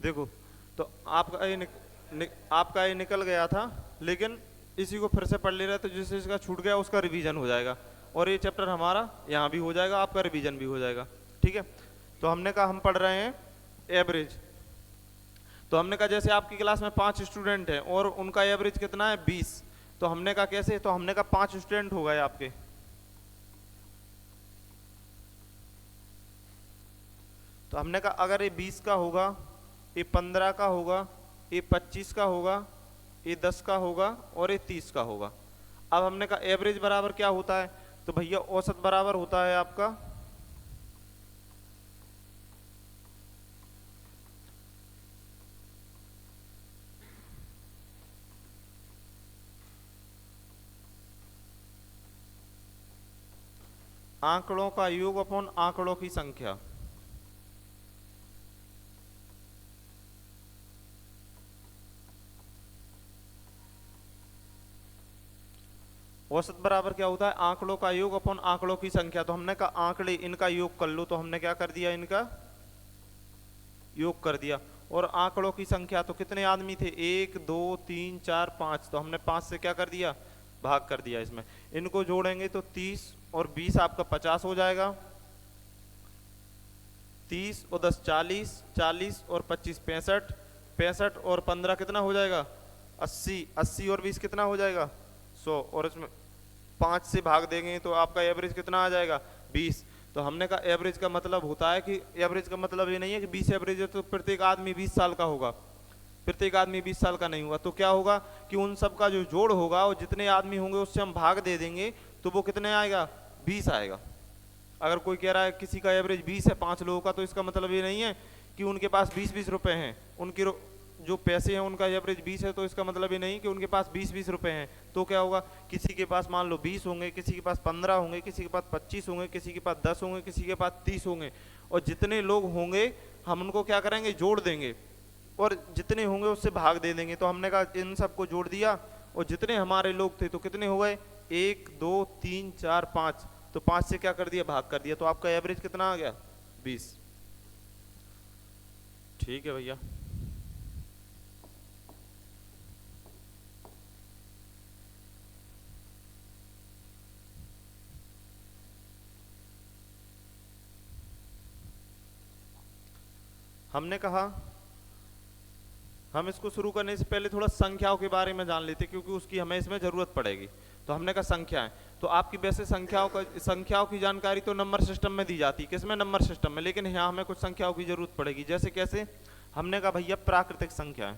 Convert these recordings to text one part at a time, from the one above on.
देखो, तो आपका ये निकल गया था, लेकिन इसी को फिर से पढ़ ले रहे तो जिस इसका छूट गया उसका रिवीजन हो जाएगा, और ये चैप्टर हमारा यहाँ भी हो जाएगा, आपका रिवीजन भी हो जाएगा। ठीक है, तो हमने कहा हम पढ़ रहे हैं एवरेज। तो हमने कहा जैसे आपकी क्लास में 5 स्टूडेंट हैं और उनका एवरेज कितना है 20, तो हमने कहा कैसे, तो हमने कहा 5 स्टूडेंट हो गए आपके, तो हमने कहा अगर ये 20 का होगा, ये 15 का होगा, ये 25 का होगा, ये 10 का होगा और ये 30 का होगा। अब हमने कहा एवरेज बराबर क्या होता है, तो भैया औसत बराबर होता है आपका आंकड़ों का योग अपॉन आंकड़ों की संख्या। औसत बराबर क्या होता है, आंकड़ों का योग अपॉन आंकड़ों की संख्या। तो हमने कहा आंकड़े इनका योग कर लो, तो हमने क्या कर दिया, इनका योग कर दिया। और आंकड़ों की संख्या तो कितने आदमी थे, 1 2 3 4 5, तो हमने 5 से क्या कर दिया, भाग कर दिया। इसमें इनको जोड़ेंगे तो 30 और 20 आपका 50 हो जाएगा, 30 और 10 40, 40 और 25 65, 65 और 15 कितना हो जाएगा 80, 80 और 20 कितना हो जाएगा 100, और इसमें 5 से भाग देंगे तो आपका एवरेज कितना आ जाएगा 20। तो हमने कहा एवरेज का मतलब होता है कि एवरेज का मतलब ये नहीं है कि 20 एवरेज है तो प्रत्येक आदमी 20 साल का होगा, प्रत्येक आदमी 20 साल का नहीं हुआ। तो क्या होगा कि उन सब का जो जोड़ होगा और जितने आदमी होंगे उससे हम भाग दे देंगे तो वो कितने आएगा 20 आएगा। अगर कोई कह रहा है किसी का एवरेज 20 है 5 लोगों का, तो इसका मतलब ये नहीं है कि उनके पास 20-20 रुपए हैं, उनकी जो पैसे हैं उनका एवरेज 20 है, तो इसका मतलब ये नहीं कि उनके पास 20-20 रुपए हैं। तो क्या होगा, किसी के पास मान लो 20 होंगे, किसी के पास 15 होंगे, किसी के पास 25 होंगे, किसी के पास 10 होंगे, किसी के पास 30 होंगे, और जितने लोग होंगे हम उनको क्या करेंगे, जोड़ देंगे, और जितने होंगे उससे भाग दे देंगे। तो हमने कहा इन सबको जोड़ दिया और जितने हमारे लोग थे तो कितने हो गए 1 2 3 4 5, तो 5 से क्या कर दिया, भाग कर दिया, तो आपका एवरेज कितना आ गया 20। ठीक है भैया। हमने कहा हम इसको शुरू करने से पहले थोड़ा संख्याओं के बारे में जान लेते क्योंकि उसकी हमें इसमें जरूरत पड़ेगी। तो हमने कहा संख्याएं, तो आपकी वैसे संख्याओं की जानकारी तो नंबर सिस्टम में दी जाती है, किसमें, नंबर सिस्टम में, लेकिन यहाँ हमें कुछ संख्याओं की जरूरत पड़ेगी। जैसे कैसे, हमने कहा भैया प्राकृतिक संख्याएं,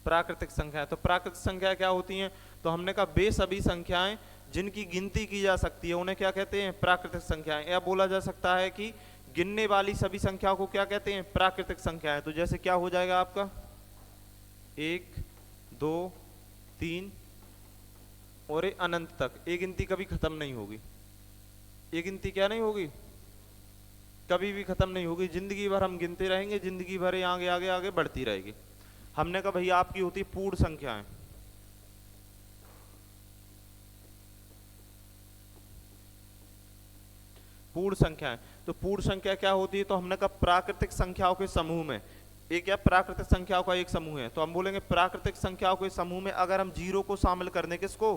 प्राकृतिक संख्याएं, तो प्राकृतिक संख्या क्या होती हैं, तो हमने कहा वे सभी संख्याएं जिनकी गिनती की जा सकती है उन्हें क्या कहते हैं, प्राकृतिक संख्याएं। या बोला जा सकता है कि गिनने वाली सभी संख्याओं को क्या कहते हैं, प्राकृतिक संख्याएं। तो जैसे क्या हो जाएगा आपका 1 2 3 और ये अनंत तक, ये गिनती कभी खत्म नहीं होगी, ये गिनती क्या नहीं होगी, कभी भी खत्म नहीं होगी, जिंदगी भर हम गिनते रहेंगे, जिंदगी भर ये आगे आगे आगे बढ़ती रहेगी। हमने कहा भैया आपकी होती पूर्ण संख्याएं, पूर्ण संख्याएं, तो पूर्ण संख्या क्या होती है, तो हमने कहा प्राकृतिक संख्याओं के समूह में, एक क्या प्राकृतिक संख्याओं का एक समूह है, तो हम बोलेंगे प्राकृतिक संख्याओं के समूह में अगर हम जीरो को शामिल कर दें, किसको,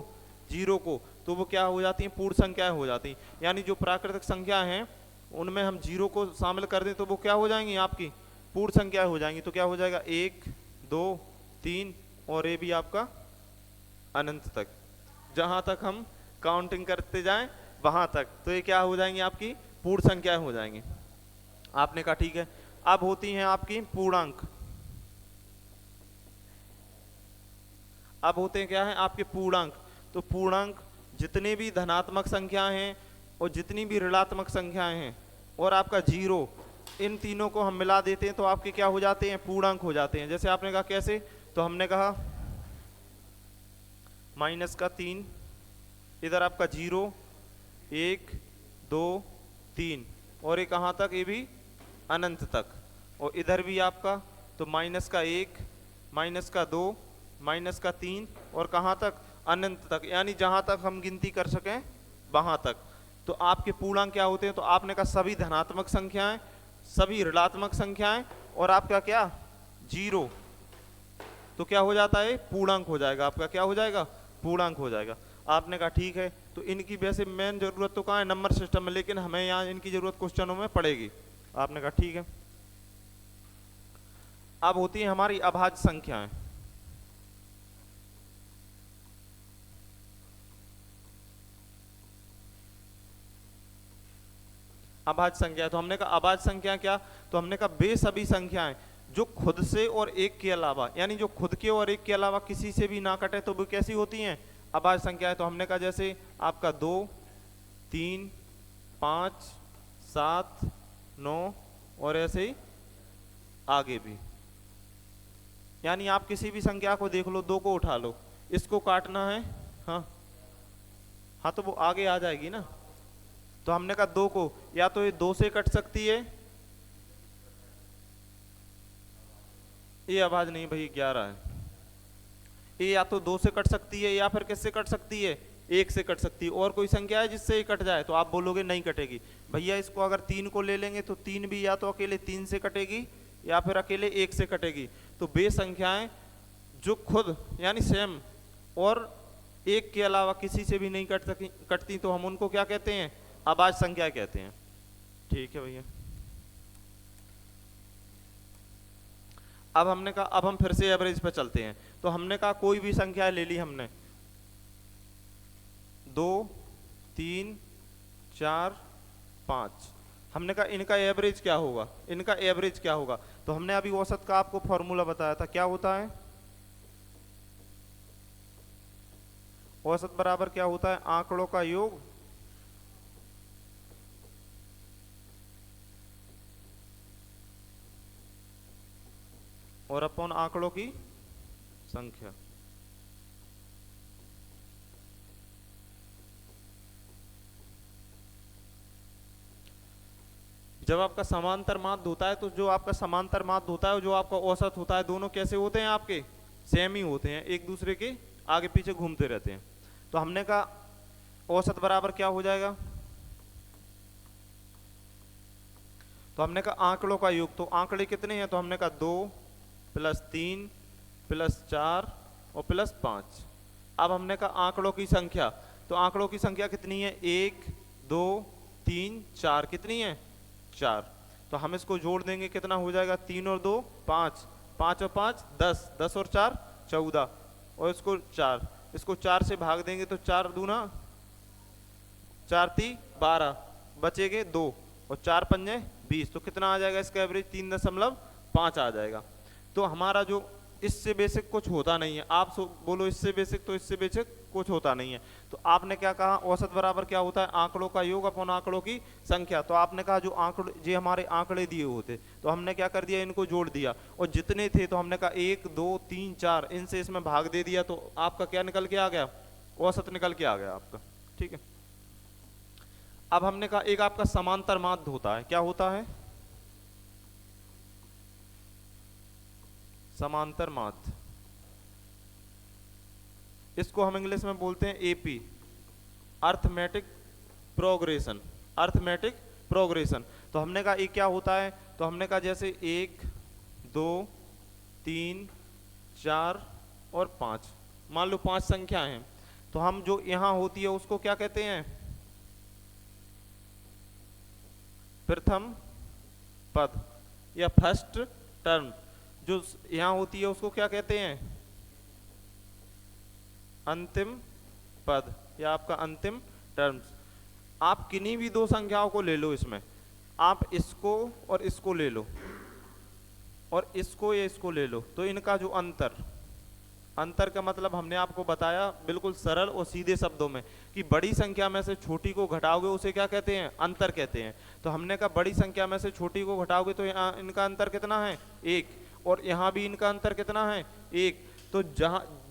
जीरो को, तो वो क्या हो जाती है, पूर्ण संख्याएं हो जाती हैं। यानी जो प्राकृतिक संख्या हैं उनमें हम जीरो को शामिल कर दें तो वो क्या हो जाएंगी, आपकी पूर्ण संख्याएं हो जाएंगी। तो क्या हो जाएगा 1 2 3 और ये भी आपका अनंत तक, जहां तक हम काउंटिंग करते जाएं वहां तक, तो ये क्या हो जाएंगी, आपकी पूर्ण संख्याएं हो जाएंगी। आपने कहा ठीक है। अब होती हैं आपकी पूर्णांक, अब होते हैं क्या है आपके पूर्णांक। तो पूर्णांक जितने भी धनात्मक संख्याएं हैं और जितनी भी ऋणात्मक संख्याएं हैं और आपका जीरो, इन तीनों को हम मिला देते हैं तो आपके क्या हो जाते हैं, पूर्णांक हो जाते हैं। जैसे आपने कहा कैसे, तो हमने कहा -3, इधर आपका 0 1 2 3 और ये कहाँ तक, ये भी अनंत तक, और इधर भी आपका तो -1 -2 -3 और कहाँ तक अनंत तक, यानी जहां तक हम गिनती कर सकें वहां तक। तो आपके पूर्णांक क्या होते हैं, तो आपने कहा सभी धनात्मक संख्याएं, सभी ऋणात्मक संख्याएं, और आपका क्या जीरो, तो क्या हो जाता है पूर्णांक हो जाएगा आपका, क्या हो जाएगा पूर्णांक हो जाएगा। आपने कहा ठीक है। तो इनकी वैसे मेन जरूरत तो कहाँ है, नंबर सिस्टम में, लेकिन हमें यहाँ इनकी जरूरत क्वेश्चनों में पड़ेगी। आपने कहा ठीक है। अब होती है हमारी अभाज्य संख्याएं। अभाज्य संख्या, तो हमने कहा अभाज्य संख्या क्या, तो हमने कहा वे सभी संख्याएं जो खुद से और एक के अलावा, यानी जो खुद के और एक के अलावा किसी से भी ना कटे, तो वो कैसी होती हैं अभाज्य संख्या है। तो हमने कहा जैसे आपका 2, 3, 5, 7, 9 और ऐसे ही आगे भी, यानी आप किसी भी संख्या को देख लो, 2 को उठा लो, इसको काटना है, हाँ हाँ तो वो आगे आ जाएगी ना। तो हमने कहा 2 को, या तो ये 2 से कट सकती है, ये आवाज नहीं भाई 11 है, ये या तो 2 से कट सकती है या फिर किससे कट सकती है, 1 से कट सकती है। और कोई संख्या है जिससे ये कट जाए, तो आप बोलोगे नहीं कटेगी। भैया इसको अगर 3 को ले लेंगे तो 3 भी या तो अकेले 3 से कटेगी या फिर अकेले 1 से कटेगी। तो वे संख्याएं जो खुद यानी सेम और 1 के अलावा किसी से भी नहीं कटती, तो हम उनको क्या कहते हैं अभाज्य संख्या कहते हैं। ठीक है भैया। अब हमने कहा अब हम फिर से एवरेज पे चलते हैं। तो हमने कहा कोई भी संख्या ले ली हमने, 2, 3, 4, 5, हमने कहा इनका एवरेज क्या होगा, इनका एवरेज क्या होगा। तो हमने अभी औसत का आपको फॉर्मूला बताया था, क्या होता है औसत बराबर क्या होता है, आंकड़ों का योग और अपॉन आंकड़ों की संख्या। जब आपका समांतर माध्य होता है, तो जो आपका समांतर माध्य होता है, जो आपका औसत होता है, दोनों कैसे होते हैं आपके सेम ही होते हैं, एक दूसरे के आगे पीछे घूमते रहते हैं। तो हमने कहा औसत बराबर क्या हो जाएगा, तो हमने कहा आंकड़ों का योग। तो आंकड़े कितने हैं, तो हमने कहा 2 + 3 + 4 और +5। अब हमने कहा आंकड़ों की संख्या, तो आंकड़ों की संख्या कितनी है, 1, 2, 3, 4, कितनी है 4। तो हम इसको जोड़ देंगे, कितना हो जाएगा, 3 और 2 5, 5 और 5 10, 10 और 4 14, और इसको 4, इसको 4 से भाग देंगे तो 4 दूना 4 × 3 = 12, बचेंगे 2 और 4 × 5 = 20। तो कितना आ जाएगा इसका एवरेज, 3.5 आ जाएगा। तो हमारा जो इससे बेसिक कुछ होता नहीं है, आप बोलो इससे बेसिक, तो इससे बेसिक कुछ होता नहीं है। तो आपने क्या कहा औसत बराबर क्या होता है, आंकड़ों का योग अपॉन आंकड़ों की संख्या। तो आपने कहा जो आंकड़े, जो हमारे आंकड़े दिए होते, तो हमने क्या कर दिया, इनको जोड़ दिया, और जितने थे तो हमने कहा 1, 2, 3, 4, इनसे इसमें भाग दे दिया, तो आपका क्या निकल के आ गया, औसत निकल के आ गया आपका। ठीक है। अब हमने कहा एक आपका समांतर माध्य होता है, क्या होता है समांतर माध्य, इसको हम इंग्लिश में बोलते हैं AP, arithmetic progression, arithmetic progression. तो हमने कहा ये क्या होता है, तो हमने कहा जैसे 1, 2, 3, 4 और 5, मान लो 5 संख्या हैं, तो हम जो यहां होती है उसको क्या कहते हैं, प्रथम पद या फर्स्ट टर्म। जो यहां होती है उसको क्या कहते हैं, अंतिम पद या आपका अंतिम टर्म्स। आप किन्हीं भी 2 संख्याओं को ले लो, इसमें आप इसको और इसको ले लो और इसको या इसको ले लो, तो इनका जो अंतर का मतलब हमने आपको बताया बिल्कुल सरल और सीधे शब्दों में कि बड़ी संख्या में से छोटी को घटाओगे उसे क्या कहते हैं, अंतर कहते हैं। तो हमने कहा बड़ी संख्या में से छोटी को घटाओगे तो यहाँ इनका अंतर कितना है 1, और यहाँ भी इनका अंतर कितना है 1। तो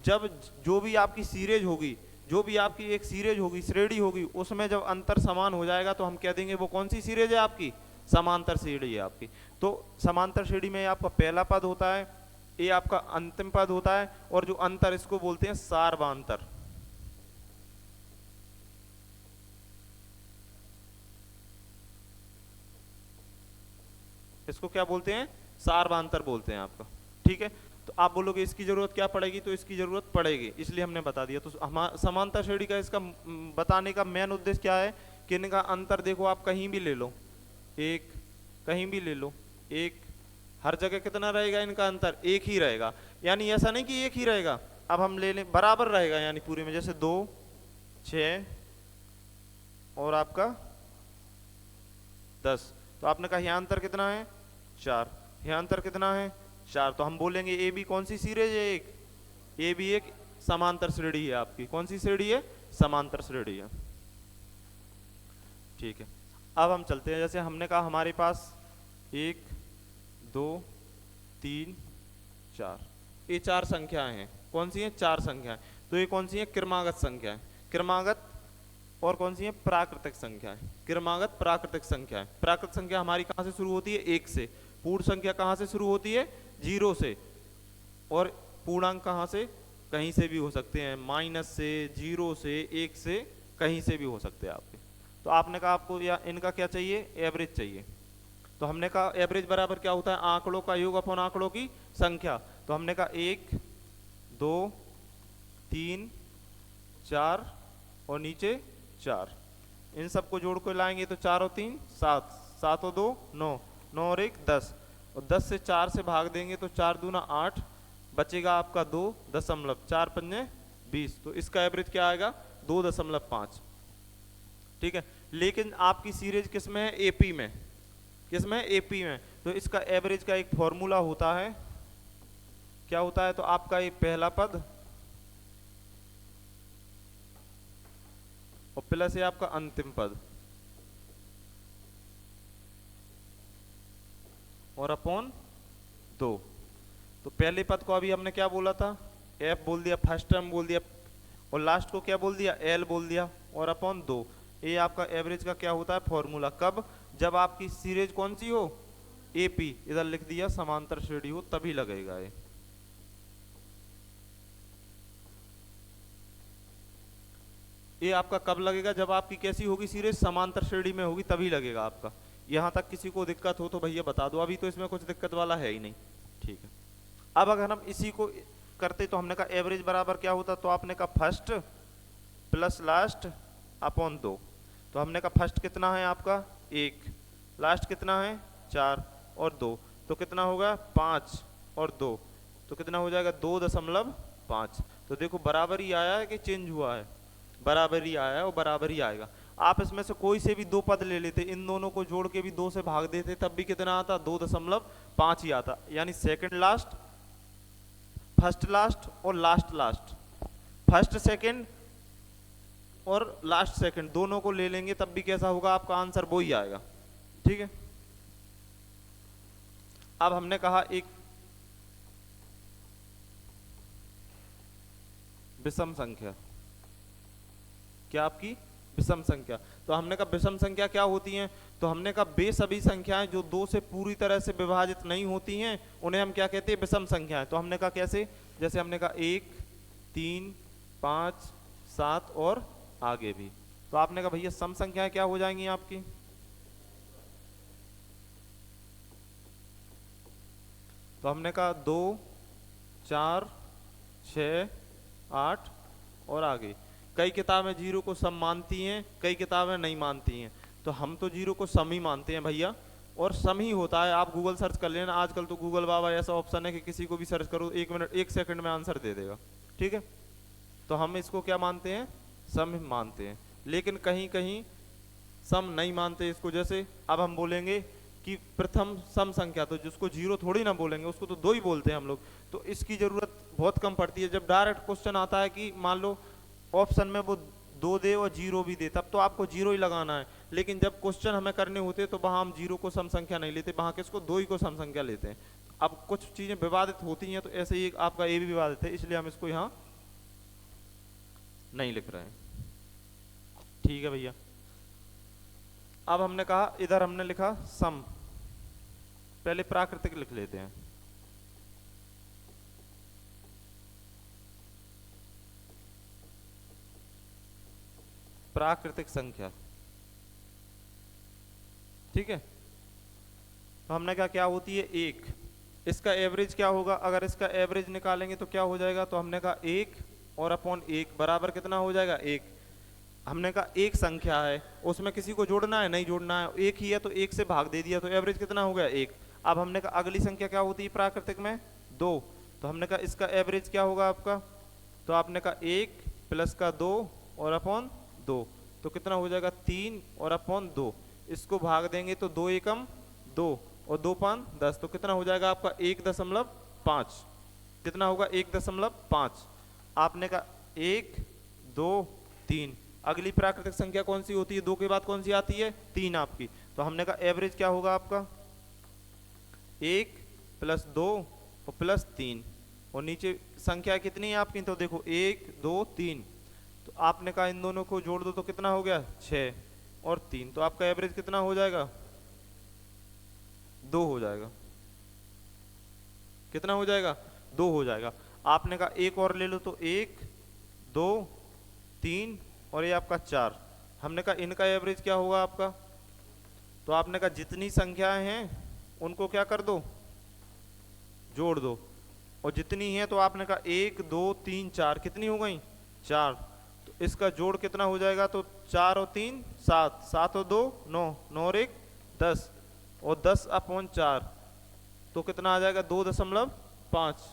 जब जो भी आपकी सीरीज होगी, जो भी आपकी एक सीरीज होगी, श्रेणी होगी, उसमें जब अंतर समान हो जाएगा तो हम कह देंगे वो कौन सी सीरीज है आपकी, समांतर श्रेणी है आपकी। तो समांतर श्रेणी में आपका पहला पद होता है, ये आपका अंतिम पद होता है, और जो अंतर इसको बोलते हैं सार्वंतर, इसको क्या बोलते हैं, सार्वधांतर बोलते हैं आपका। ठीक है, तो आप बोलोगे इसकी जरूरत क्या पड़ेगी, तो इसकी जरूरत पड़ेगी, इसलिए हमने बता दिया। तो समांतर श्रेणी का इसका बताने का मेन उद्देश्य क्या है कि इनका अंतर देखो, आप कहीं भी ले लो, एक, कहीं भी ले लो एक, हर जगह कितना रहेगा इनका अंतर, एक ही रहेगा। यानी ऐसा नहीं कि एक ही रहेगा, अब हम ले लें बराबर रहेगा, यानी पूरे में जैसे 2, 6 और आपका 10, तो आपने कहा यहाँ अंतर कितना है 4, यहाँ अंतर कितना है 4, तो हम बोलेंगे ए बी कौन सी सीरीज है, एक ए बी एक समांतर श्रेणी है आपकी। कौन सी श्रेणी है, समांतर श्रेणी है। ठीक है, अब हम चलते हैं, जैसे हमने कहा हमारे पास 1 2 3 4, ये 4 संख्याएं हैं। कौन सी हैं, 4 संख्याएं। तो ये कौन सी है, क्रमागत संख्याएं, क्रमागत, और कौन सी है, प्राकृतिक संख्याएं, क्रमागत प्राकृतिक संख्याएं। प्राकृतिक संख्या हमारी कहां से शुरू होती है, 1 से। पूर्ण संख्या कहां से शुरू होती है, 0 से। और पूर्णांक कहां से, कहीं से भी हो सकते हैं, माइनस से, 0 से, 1 से, कहीं से भी हो सकते हैं आपके। तो आपने कहा आपको या इनका क्या चाहिए, एवरेज चाहिए। तो हमने कहा एवरेज बराबर क्या होता है, आंकड़ों का योग अपॉन आंकड़ों की संख्या। तो हमने कहा 1 2 3 4 और नीचे 4, इन सबको जोड़ कर लाएंगे तो 4 और 3 7, 7 और 2 9, 9 और 1 10, और 10 से 4 से भाग देंगे तो 4 दूना 8, बचेगा आपका 2.4 पंजे 20। तो इसका एवरेज क्या आएगा, 2.5। ठीक है, लेकिन आपकी सीरीज किस में है, एपी में, किस में, एपी में। तो इसका एवरेज का एक फॉर्मूला होता है, क्या होता है, तो आपका ये पहला पद और प्लस है आपका अंतिम पद और अपॉन 2। तो पहले पद को अभी हमने क्या बोला था, एफ बोल दिया, फर्स्ट टर्म बोल दिया, और लास्ट को क्या बोल दिया, एल बोल दिया, और अपॉन 2। ये आपका एवरेज का क्या होता है, फॉर्मूला। कब, जब आपकी सीरीज कौन सी हो, एपी, इधर लिख दिया समांतर श्रेणी हो, तभी लगेगा ये। ये आपका कब लगेगा, जब आपकी कैसी होगी सीरीज, समांतर श्रेणी में होगी, तभी लगेगा आपका। यहां तक किसी को दिक्कत हो तो भैया बता दो, अभी तो इसमें कुछ दिक्कत वाला है ही नहीं। ठीक है, अब अगर हम इसी को करते तो हमने कहा एवरेज बराबर क्या होता, तो आपने कहा फर्स्ट प्लस लास्ट अपॉन 2। तो हमने कहा फर्स्ट कितना है आपका 1, लास्ट कितना है 4 और 2, तो कितना होगा 5 और 2, तो कितना हो जाएगा 2.5। तो देखो बराबर ही आया है कि चेंज हुआ है, बराबर ही आया है और बराबर ही आएगा। आप इसमें से कोई से भी 2 पद ले लेते, इन दोनों को जोड़ के भी 2 से भाग देते, तब भी कितना आता, 2.5 ही आता। यानी सेकंड लास्ट, फर्स्ट लास्ट और लास्ट लास्ट, फर्स्ट सेकंड और लास्ट सेकंड दोनों को ले लेंगे, तब भी कैसा होगा, आपका आंसर वो ही आएगा। ठीक है, अब हमने कहा एक विषम संख्या, क्या आपकी विषम संख्या। तो हमने कहा विषम संख्या क्या होती हैं, तो हमने कहा वे सभी संख्याएं जो 2 से पूरी तरह से विभाजित नहीं होती हैं, उन्हें हम क्या कहते हैं, विषम संख्याएं। तो हमने कहा कैसे, जैसे हमने कहा 1 3 5 7 और आगे भी। तो आपने कहा भैया सम संख्याएं क्या हो जाएंगी आपकी, तो हमने कहा 2 4 6 8 और आगे। कई किताबें 0 को सम मानती हैं, कई किताबें नहीं मानती हैं, तो हम तो 0 को सम ही मानते हैं भैया, और सम ही होता है। आप गूगल सर्च कर लेना, आजकल तो गूगल बाबा ऐसा ऑप्शन है कि किसी को भी सर्च करो 1 मिनट 1 सेकंड में आंसर दे देगा। ठीक है, तो हम इसको क्या मानते हैं, सम मानते हैं। लेकिन कहीं कहीं सम नहीं मानते इसको, जैसे अब हम बोलेंगे कि प्रथम सम संख्या, तो जिसको 0 थोड़ी ना बोलेंगे, उसको तो 2 ही बोलते हैं हम लोग। तो इसकी जरूरत बहुत कम पड़ती है। जब डायरेक्ट क्वेश्चन आता है कि मान लो ऑप्शन में वो 2 दे और 0 भी दे, तब तो आपको 0 ही लगाना है। लेकिन जब क्वेश्चन हमें करने होते हैं तो वहां हम 0 को सम संख्या नहीं लेते, वहां किसको 2 ही को सम संख्या लेते हैं। अब कुछ चीजें विवादित होती हैं, तो ऐसे ही आपका ये भी विवादित है, इसलिए हम इसको यहाँ नहीं लिख रहे हैं। ठीक है भैया, अब हमने कहा इधर हमने लिखा सम, पहले प्राकृतिक लिख लेते हैं। प्राकृतिक संख्या, ठीक है, तो हमने कहा क्या होती है 1। इसका एवरेज क्या होगा, अगर इसका एवरेज निकालेंगे तो क्या हो जाएगा, तो हमने कहा 1 और अपॉन 1 बराबर कितना हो जाएगा 1। हमने कहा एक संख्या है उसमें किसी को जोड़ना है, नहीं जोड़ना है, एक ही है तो एक से भाग दे दिया तो एवरेज कितना हो गया 1। अब हमने कहा अगली संख्या क्या होती है प्राकृतिक में 2, तो हमने कहा इसका एवरेज क्या होगा आपका, तो आपने कहा 1 प्लस का 2 और अपॉन 2, तो कितना हो जाएगा 3 और अपॉन 2। इसको भाग देंगे तो 2 एकम 2 और 2 पाँच 10, तो कितना हो जाएगा आपका 1.5। कितना होगा 1.5। आपने कहा 1 2 3। अगली प्राकृतिक संख्या कौन सी होती है, 2 के बाद कौन सी आती है 3 आपकी, तो हमने कहा एवरेज क्या होगा आपका 1 प्लस 2 और प्लस 3, और नीचे संख्या कितनी है आपकी, तो देखो 1 2 3, तो आपने कहा इन दोनों को जोड़ दो तो कितना हो गया 6 और 3, तो आपका एवरेज कितना हो जाएगा 2 हो जाएगा। कितना हो जाएगा 2 हो जाएगा। आपने कहा एक और ले लो तो 1 2 3 और ये आपका 4। हमने कहा इनका एवरेज क्या होगा आपका, तो आपने कहा जितनी संख्याएं हैं उनको क्या कर दो जोड़ दो, और जितनी है तो आपने कहा 1 2 3 4, कितनी हो गई 4, तो इसका जोड़ कितना हो जाएगा, तो 4 और 3 7, 7 और 2 9, 9 और 1 10 और 10 अपॉन 4, तो कितना आ जाएगा 2.5।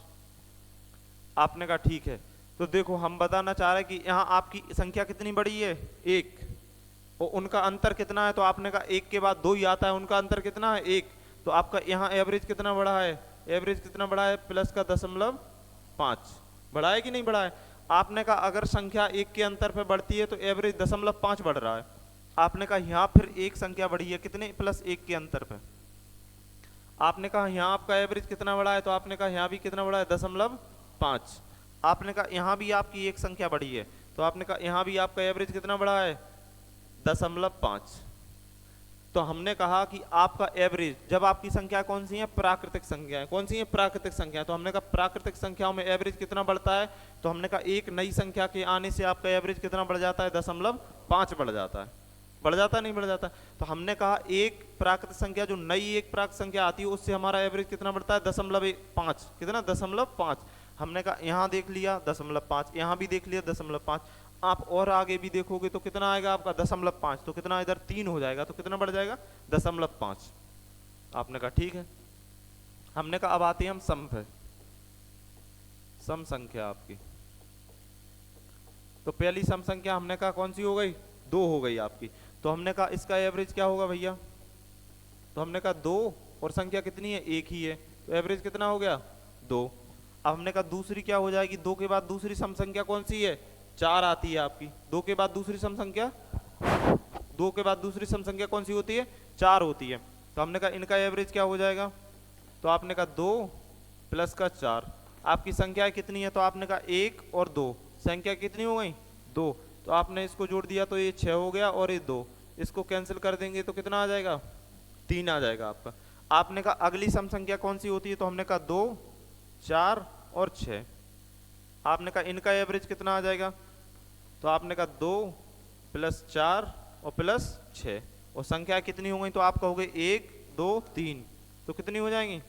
आपने कहा ठीक है। तो देखो हम बताना चाह रहे हैं कि यहाँ आपकी संख्या कितनी बड़ी है 1, और उनका अंतर कितना है, तो आपने कहा 1 के बाद 2 ही आता है, उनका अंतर कितना है 1, तो आपका यहाँ एवरेज कितना बड़ा है, एवरेज कितना बड़ा है प्लस का 0.5 बढ़ा है कि नहीं बढ़ा है। आपने कहा अगर संख्या 1 के अंतर पे बढ़ती है तो एवरेज 0.5 बढ़ रहा है। आपने कहा यहाँ फिर एक संख्या बढ़ी है कितने प्लस 1 के अंतर पे, आपने कहा यहाँ आपका एवरेज कितना बड़ा है, तो आपने कहा यहाँ भी कितना बड़ा है 0.5। आपने कहा यहाँ भी आपकी एक संख्या बढ़ी है, तो आपने कहा यहाँ भी आपका एवरेज कितना बड़ा है 0.5। तो हमने कहा कि आपका एवरेज जब आपकी संख्या कौन सी है प्राकृतिक संख्या है, कौन सी है प्राकृतिक संख्या, तो हमने कहा प्राकृतिक संख्याओं में एवरेज कितना बढ़ता है, तो हमने कहा एक नई संख्या के आने से आपका एवरेज कितना बढ़ जाता है 0.5 बढ़ जाता है, बढ़ जाता है नहीं बढ़ जाता। तो हमने कहा एक प्राकृतिक संख्या जो नई एक प्राकृतिक संख्या आती है उससे हमारा एवरेज कितना बढ़ता है 0.5, कितना 0.5। हमने कहा यहाँ देख लिया 0.5, यहाँ भी देख लिया 0.5, आप और आगे भी देखोगे तो कितना आएगा आपका 0.5, तो कितना इधर 3 हो जाएगा, तो कितना बढ़ जाएगा 0.5। आपने कहा ठीक है। हमने कहा अब आते हैं हम सम पे, सम संख्या आपकी, तो पहली सम संख्या हमने कहा कौन सी हो गई 2 हो गई आपकी, तो हमने कहा इसका एवरेज क्या होगा भैया, तो हमने कहा 2 और संख्या कितनी है 1 ही है, तो एवरेज कितना हो गया 2। अब हमने कहा दूसरी क्या हो जाएगी, 2 के बाद दूसरी सम संख्या कौन सी है 4 आती है आपकी, 2 के बाद दूसरी सम संख्या 2 के बाद दूसरी सम संख्या कौन सी होती है 4 होती है। तो हमने कहा इनका एवरेज क्या हो जाएगा, तो आपने कहा 2 प्लस का 4, आपकी संख्या कितनी है, तो आपने कहा 1 और 2, संख्या कितनी हो गई 2, तो आपने इसको जोड़ दिया तो ये 6 हो गया और ये 2, इसको कैंसिल कर देंगे तो कितना आ जाएगा 3 आ जाएगा आपका। आपने कहा अगली सम संख्या कौन सी होती है, तो हमने कहा 2 4 और 6, आपने कहा इनका एवरेज कितना आ जाएगा, तो आपने कहा 2 प्लस 4 और प्लस 6, और संख्या कितनी हो गई, तो आप कहोगे 1 2 3, तो कितनी हो जाएंगी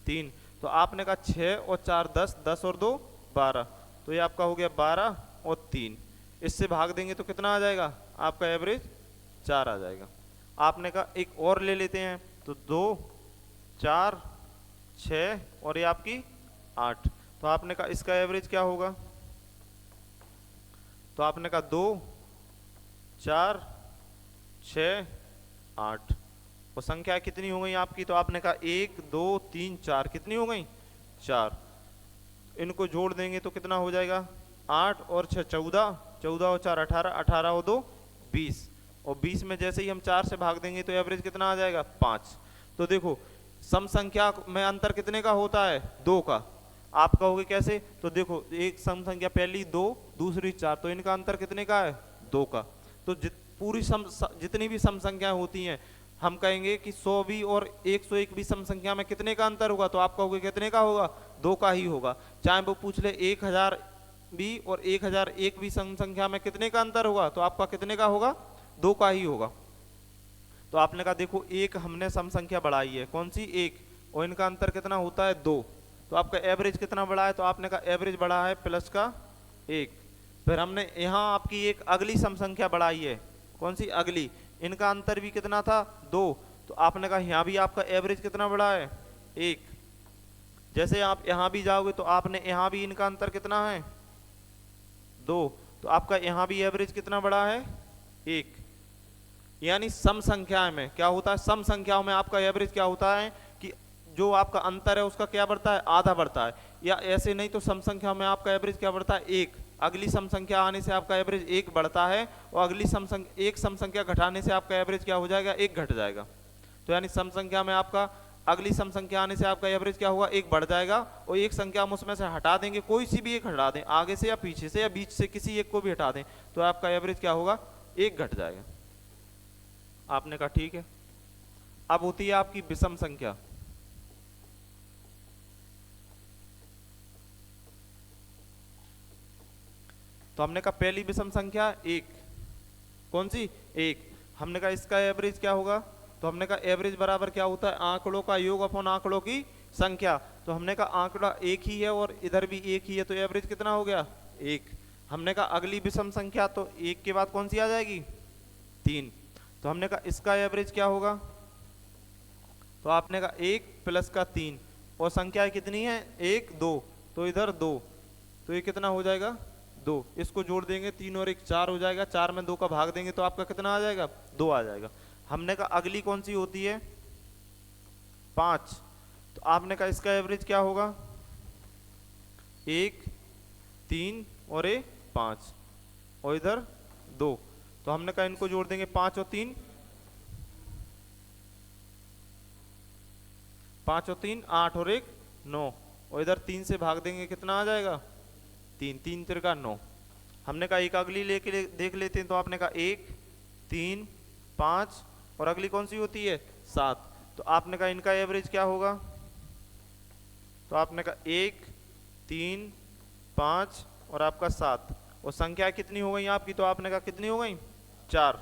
3, तो आपने कहा 6 और 4 10, 10 और 2 12, तो ये आपका हो गया 12 और 3, इससे भाग देंगे तो कितना आ जाएगा आपका एवरेज 4 आ जाएगा। आपने कहा एक और ले लेते हैं, तो 2 4 6 और ये आपकी 8, तो आपने कहा इसका एवरेज क्या होगा, तो आपने कहा 2 4 6 8, और संख्या कितनी हो गई आपकी, तो आपने कहा 1 2 3 4, कितनी हो गई 4, इनको जोड़ देंगे तो कितना हो जाएगा 8 और 6 14, 14 और 4 18, 18 और 2 20, और 20 में जैसे ही हम 4 से भाग देंगे तो एवरेज कितना आ जाएगा 5। तो देखो सम संख्या में अंतर कितने का होता है 2 का। आप कहोगे कैसे, तो देखो एक सम संख्या पहली 2 दूसरी 4, तो इनका अंतर कितने का है 2 का। तो पूरी जितनी भी सम संख्या होती हैं हम कहेंगे कि 100 भी और 101 भी सम संख्या में कितने का अंतर होगा, तो आप कहोगे कितने का होगा 2 का ही होगा। चाहे वो पूछ ले 1000 भी और 1001 भी सम संख्या में कितने का अंतर होगा, तो आपका कितने का होगा 2 का ही होगा। तो आपने कहा देखो एक हमने सम संख्या बढ़ाई है, कौन सी? एक, और इनका अंतर कितना होता है? 2। तो आपका एवरेज कितना बढ़ा है? तो आपने कहा एवरेज बढ़ा है प्लस का 1। फिर हमने यहाँ आपकी एक अगली सम संख्या बढ़ाई है, कौन सी? अगली, इनका अंतर भी कितना था? 2। तो आपने कहा यहाँ भी आपका एवरेज कितना बढ़ा है? 1। जैसे आप यहाँ भी जाओगे तो आपने यहाँ भी इनका अंतर कितना है? 2। तो आपका यहाँ भी एवरेज कितना बढ़ा है? 1। यानी सम संख्या में क्या होता है? सम संख्याओं में आपका एवरेज क्या होता है कि जो आपका अंतर है उसका क्या बढ़ता है? आधा बढ़ता है। या ऐसे नहीं तो सम संख्या में आपका एवरेज क्या बढ़ता है? 1। अगली सम संख्या आने से आपका एवरेज 1 बढ़ता है, और अगली एक सम संख्या घटाने से आपका एवरेज क्या हो जाएगा? 1 घट जाएगा। तो यानी सम संख्या में आपका अगली सम संख्या आने से आपका एवरेज क्या होगा? 1 बढ़ जाएगा, और एक संख्या हम उसमें से हटा देंगे, कोई सी भी एक हटा दें, आगे से या पीछे से या बीच से किसी एक को भी हटा दें, तो आपका एवरेज क्या होगा? 1 घट जाएगा। आपने कहा ठीक है। अब होती है आपकी विषम संख्या। तो हमने कहा पहली विषम संख्या 1, कौन सी? 1। हमने कहा इसका एवरेज क्या होगा? तो हमने कहा एवरेज बराबर क्या होता है? आंकड़ों का योग अपॉन आंकड़ों की संख्या। तो हमने कहा आंकड़ा 1 ही है और इधर भी 1 ही है, तो एवरेज कितना हो गया? 1। हमने कहा अगली विषम संख्या, तो 1 के बाद कौन सी आ जाएगी? 3। तो हमने कहा इसका एवरेज क्या होगा? तो आपने कहा 1 प्लस का 3, और संख्या कितनी है? 1 2, तो इधर 2, तो ये कितना हो जाएगा? 2। इसको जोड़ देंगे, 3 और 1 4 हो जाएगा, 4 में 2 का भाग देंगे तो आपका कितना आ जाएगा? 2 आ जाएगा। हमने कहा अगली कौन सी होती है? 5। तो आपने कहा इसका एवरेज क्या होगा? 1 3 और 5, और इधर 2। तो हमने कहा इनको जोड़ देंगे, 5 और 3, 5 और 3 8 और 1 9, और इधर 3 से भाग देंगे, कितना आ जाएगा? 3 3 तिरका 9। हमने कहा एक अगली लेके देख लेते हैं। तो आपने कहा 1 3 5, और अगली कौन सी होती है? 7। तो आपने कहा इनका एवरेज क्या होगा? तो आपने कहा 1 3 5 और आपका 7, और संख्या कितनी हो गई आपकी? तो आपने कहा कितनी हो गई? 4।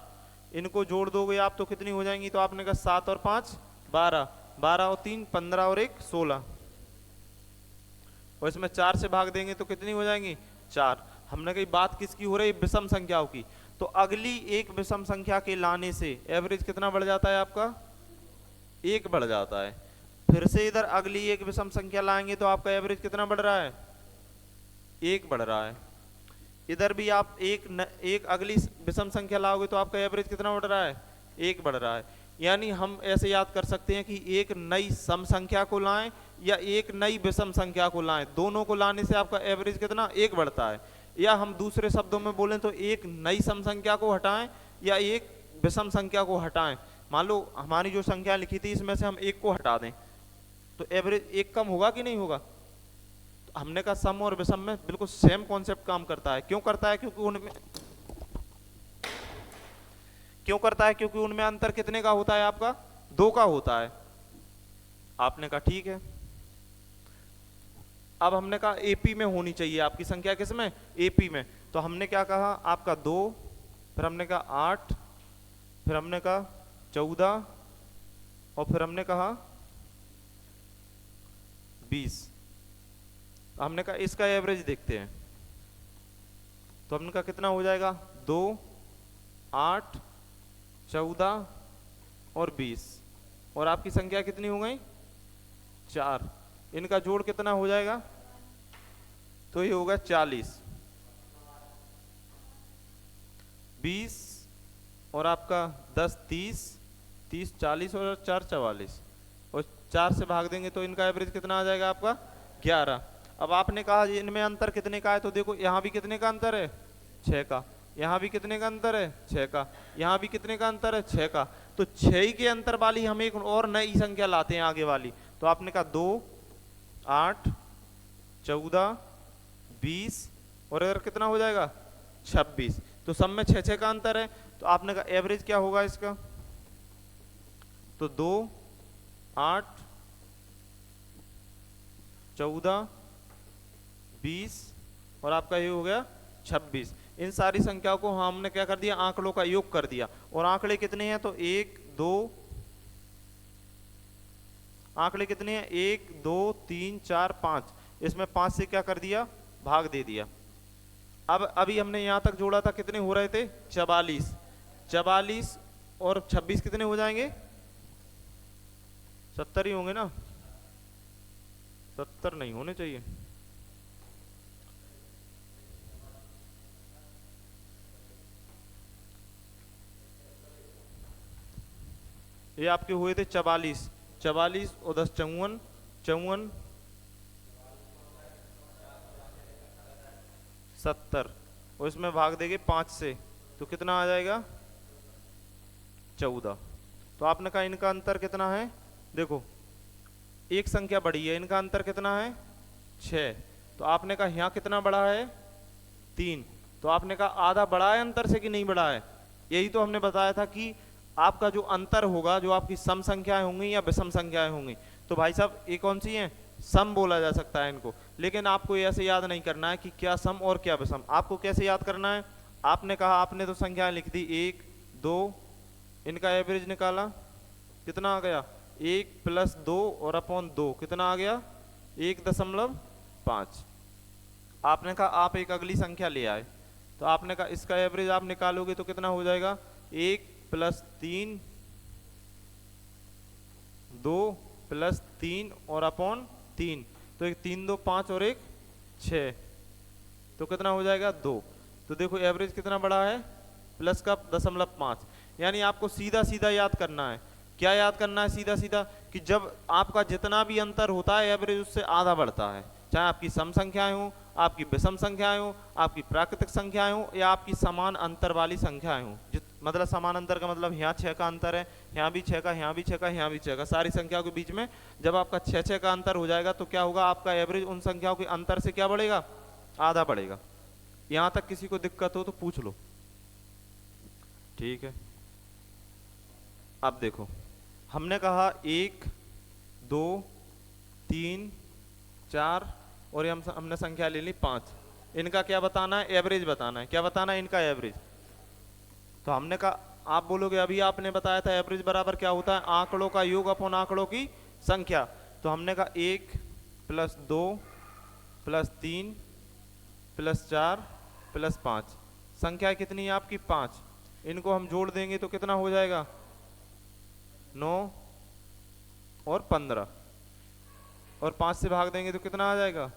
इनको जोड़ दोगे आप तो कितनी हो जाएंगी? तो आपने कहा 7 और 5 12, 12 और 3 15 और 1 16, और इसमें 4 से भाग देंगे तो कितनी हो जाएंगी? 4। हमने कही बात किसकी हो रही? विषम संख्याओं की। तो अगली एक विषम संख्या के लाने से एवरेज कितना बढ़ जाता है आपका? 1 बढ़ जाता है। फिर से इधर अगली एक विषम संख्या लाएंगे तो आपका एवरेज कितना बढ़ रहा है? 1 बढ़ रहा है। इधर भी आप एक अगली विषम संख्या लाओगे तो आपका एवरेज कितना बढ़ रहा है? 1 बढ़ रहा है। यानी हम ऐसे याद कर सकते हैं कि एक नई सम संख्या को लाएं या एक नई विषम संख्या को लाएं, दोनों को लाने से आपका एवरेज कितना? 1 बढ़ता है। या हम दूसरे शब्दों में बोलें तो एक नई सम संख्या को हटाएं या एक विषम संख्या को हटाएं। मान लो हमारी जो संख्या लिखी थी इसमें से हम 1 को हटा दें तो एवरेज 1 कम होगा कि नहीं होगा? तो हमने कहा सम और विषम में बिल्कुल सेम कॉन्सेप्ट काम करता है। क्यों करता है? क्योंकि उनमें अंतर कितने का होता है आपका? 2 का होता है। आपने कहा ठीक है। अब हमने कहा एपी में होनी चाहिए आपकी संख्या, किसमें? एपी में। तो हमने क्या कहा? आपका 2, फिर हमने कहा 8, फिर हमने कहा 14, और फिर हमने कहा 20। हमने कहा इसका एवरेज देखते हैं। तो हमने कहा कितना हो जाएगा? 2 8 14 और 20, और आपकी संख्या कितनी हो गई? 4। इनका जोड़ कितना हो जाएगा? तो ये होगा 40। 20 और आपका 10 30, 30 40 और 4 44, और 4 से भाग देंगे तो इनका एवरेज कितना आ जाएगा आपका? 11। अब आपने कहा इनमें अंतर कितने का है? तो देखो यहाँ भी कितने का अंतर है? 6 का। यहाँ भी कितने का अंतर है? 6 का। यहाँ भी कितने का अंतर है? 6 का। तो 6 के अंतर वाली हम एक और नई संख्या लाते हैं आगे वाली। तो आपने कहा 2 8 14 20, और अगर कितना हो जाएगा? 26। तो सब में 6 का अंतर है। तो आपने कहा एवरेज क्या होगा इसका? तो 2 8 14 20, और आपका ये हो गया 26। इन सारी संख्याओं को हमने क्या कर दिया? आंकड़ों का योग कर दिया। और आंकड़े कितने हैं? तो 1 दो, आंकड़े कितने हैं, 1 2 3 4 5, इसमें 5 से क्या कर दिया, भाग दे दिया। अब अभी हमने यहां तक जोड़ा था, कितने हो रहे थे, 44, 44 और 26 कितने हो जाएंगे, 70 ही होंगे ना, 70 नहीं होने चाहिए, ये आपके हुए थे 44, 44 और 10 54, 54 70, और इसमें भाग देंगे 5 से तो कितना आ जाएगा, 14। तो आपने कहा इनका अंतर कितना है, देखो एक संख्या बड़ी है, इनका अंतर कितना है, 6। तो आपने कहा यहाँ कितना बड़ा है, 3। तो आपने कहा आधा बड़ा है अंतर से कि नहीं बड़ा है, यही तो हमने बताया था कि आपका जो अंतर होगा, जो आपकी सम संख्याएं होंगी या विषम संख्याएं होंगी, तो भाई साहब ये कौन सी हैं, सम बोला जा सकता है इनको। लेकिन आपको ऐसे याद नहीं करना है कि क्या सम और क्या विषम, आपको कैसे याद करना है, आपने कहा आपने तो संख्याएं लिख दी 1 2, इनका एवरेज निकाला, कितना आ गया, 1 + 2 और अपॉन 2 कितना आ गया, 1.5। आपने कहा आप एक अगली संख्या ले आए, तो आपने कहा इसका एवरेज आप निकालोगे तो कितना हो जाएगा, 1 + 3 2 + 3 और अपॉन 3, तो एक 3 2 5 और एक 6, तो कितना हो जाएगा 2। तो देखो एवरेज कितना बड़ा है, प्लस का 0.5। यानी आपको सीधा सीधा याद करना है, क्या याद करना है, सीधा सीधा कि जब आपका जितना भी अंतर होता है एवरेज उससे आधा बढ़ता है, चाहे आपकी सम संख्याएं हो, आपकी विषम संख्याएं हो, आपकी प्राकृतिक संख्याएं हो, या आपकी समान अंतर वाली संख्याएं हो। मतलब समान अंतर का मतलब यहाँ 6 का अंतर है, यहाँ भी 6 का, यहाँ भी 6 का, यहाँ भी 6 का, सारी संख्याओं के बीच में जब आपका 6 का अंतर हो जाएगा तो क्या होगा, आपका एवरेज उन संख्याओं के अंतर से क्या बढ़ेगा, आधा बढ़ेगा। यहां तक किसी को दिक्कत हो तो पूछ लो, ठीक है। अब देखो हमने कहा 1 2 3 4 और हमने संख्या ले ली 5, इनका क्या बताना है, एवरेज बताना है, क्या बताना है, इनका एवरेज। तो हमने कहा, आप बोलोगे अभी आपने बताया था एवरेज बराबर क्या होता है, आंकड़ों का योग अपॉन आंकड़ों की संख्या। तो हमने कहा 1 + 2 + 3 + 4 + 5, संख्या कितनी है आपकी 5, इनको हम जोड़ देंगे तो कितना हो जाएगा, 9 और 15, और 5 से भाग देंगे तो कितना आ जाएगा,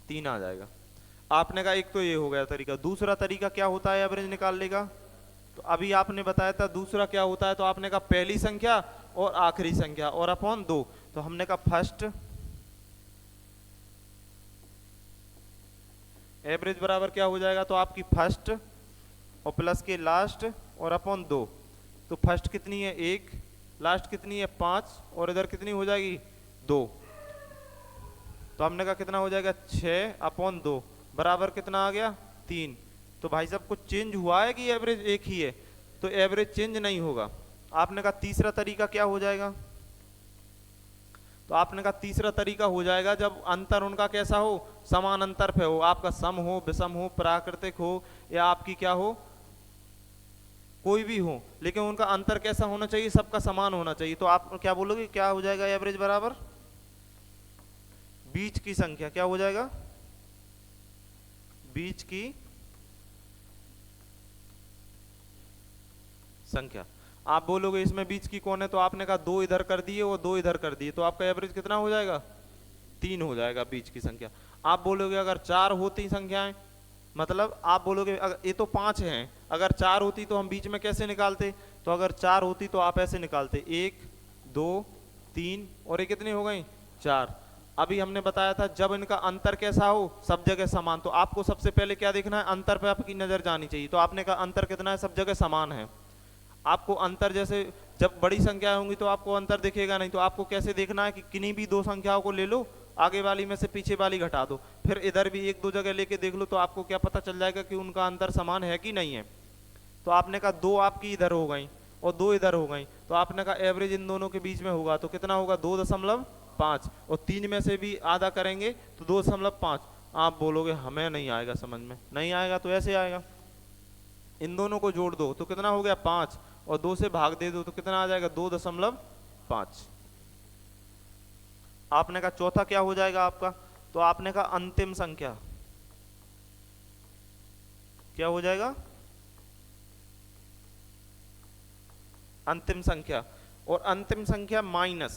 3 आ जाएगा। आपने कहा एक तो ये हो गया तरीका, दूसरा तरीका क्या होता है एवरेज निकालने का, तो अभी आपने बताया था दूसरा क्या होता है, तो आपने कहा पहली संख्या और आखिरी संख्या और अपॉन 2। तो हमने कहा फर्स्ट एवरेज बराबर क्या हो जाएगा, तो आपकी फर्स्ट और प्लस के लास्ट और अपॉन 2। तो फर्स्ट कितनी है 1, लास्ट कितनी है 5, और इधर कितनी हो जाएगी 2। तो हमने कहा कितना हो जाएगा 6/2 बराबर कितना आ गया 3। तो भाई साहब कुछ चेंज हुआ है कि एवरेज एक ही है, तो एवरेज चेंज नहीं होगा। आपने कहा तीसरा तरीका क्या हो जाएगा, तो आपने कहा तीसरा तरीका हो जाएगा जब अंतर उनका कैसा हो, समान अंतर पे हो, आपका सम हो, विषम हो, प्राकृतिक हो, या आपकी क्या हो, कोई भी हो, लेकिन उनका अंतर कैसा होना चाहिए, सबका समान होना चाहिए। तो आप क्या बोलोगे, क्या हो जाएगा एवरेज बराबर बीच की संख्या, क्या हो जाएगा बीच की संख्या। आप बोलोगे इसमें बीच की कौन है, तो आपने कहा 2 इधर कर दिए और 2 इधर कर दिए, तो आपका एवरेज कितना हो जाएगा 3 हो जाएगा बीच की संख्या। आप बोलोगे अगर 4 होती संख्याएं, मतलब आप बोलोगे अगर ये तो 5 हैं, अगर 4 होती तो हम बीच में कैसे निकालते, तो अगर 4 होती तो आप ऐसे निकालते 1 2 3 और ये कितनी हो गई 4। अभी हमने बताया था जब इनका अंतर कैसा हो, सब जगह समान, तो आपको सबसे पहले क्या देखना है, अंतर पे आपकी नजर जानी चाहिए। तो आपने कहा अंतर कितना है, सब जगह समान है। आपको अंतर जैसे जब बड़ी संख्या होंगी तो आपको अंतर दिखेगा नहीं, तो आपको कैसे देखना है कि किन्हीं भी 2 संख्याओं को ले लो, आगे वाली में से पीछे वाली घटा दो, फिर इधर भी 1 2 जगह लेके देख लो, तो आपको क्या पता चल जाएगा कि उनका अंतर समान है कि नहीं है। तो आपने कहा 2 आपकी इधर हो गई और 2 इधर हो गई, तो आपने कहा एवरेज इन दोनों के बीच में होगा, तो कितना होगा 2.5, और 3 में से भी आधा करेंगे तो 2.5। आप बोलोगे हमें नहीं आएगा समझ में, नहीं आएगा तो ऐसे आएगा, इन दोनों को जोड़ दो तो कितना हो गया 5, और 2 से भाग दे दो तो कितना आ जाएगा 2.5। आपने कहा चौथा क्या हो जाएगा आपका, तो आपने कहा अंतिम संख्या क्या हो जाएगा, अंतिम संख्या। और अंतिम संख्या माइनस,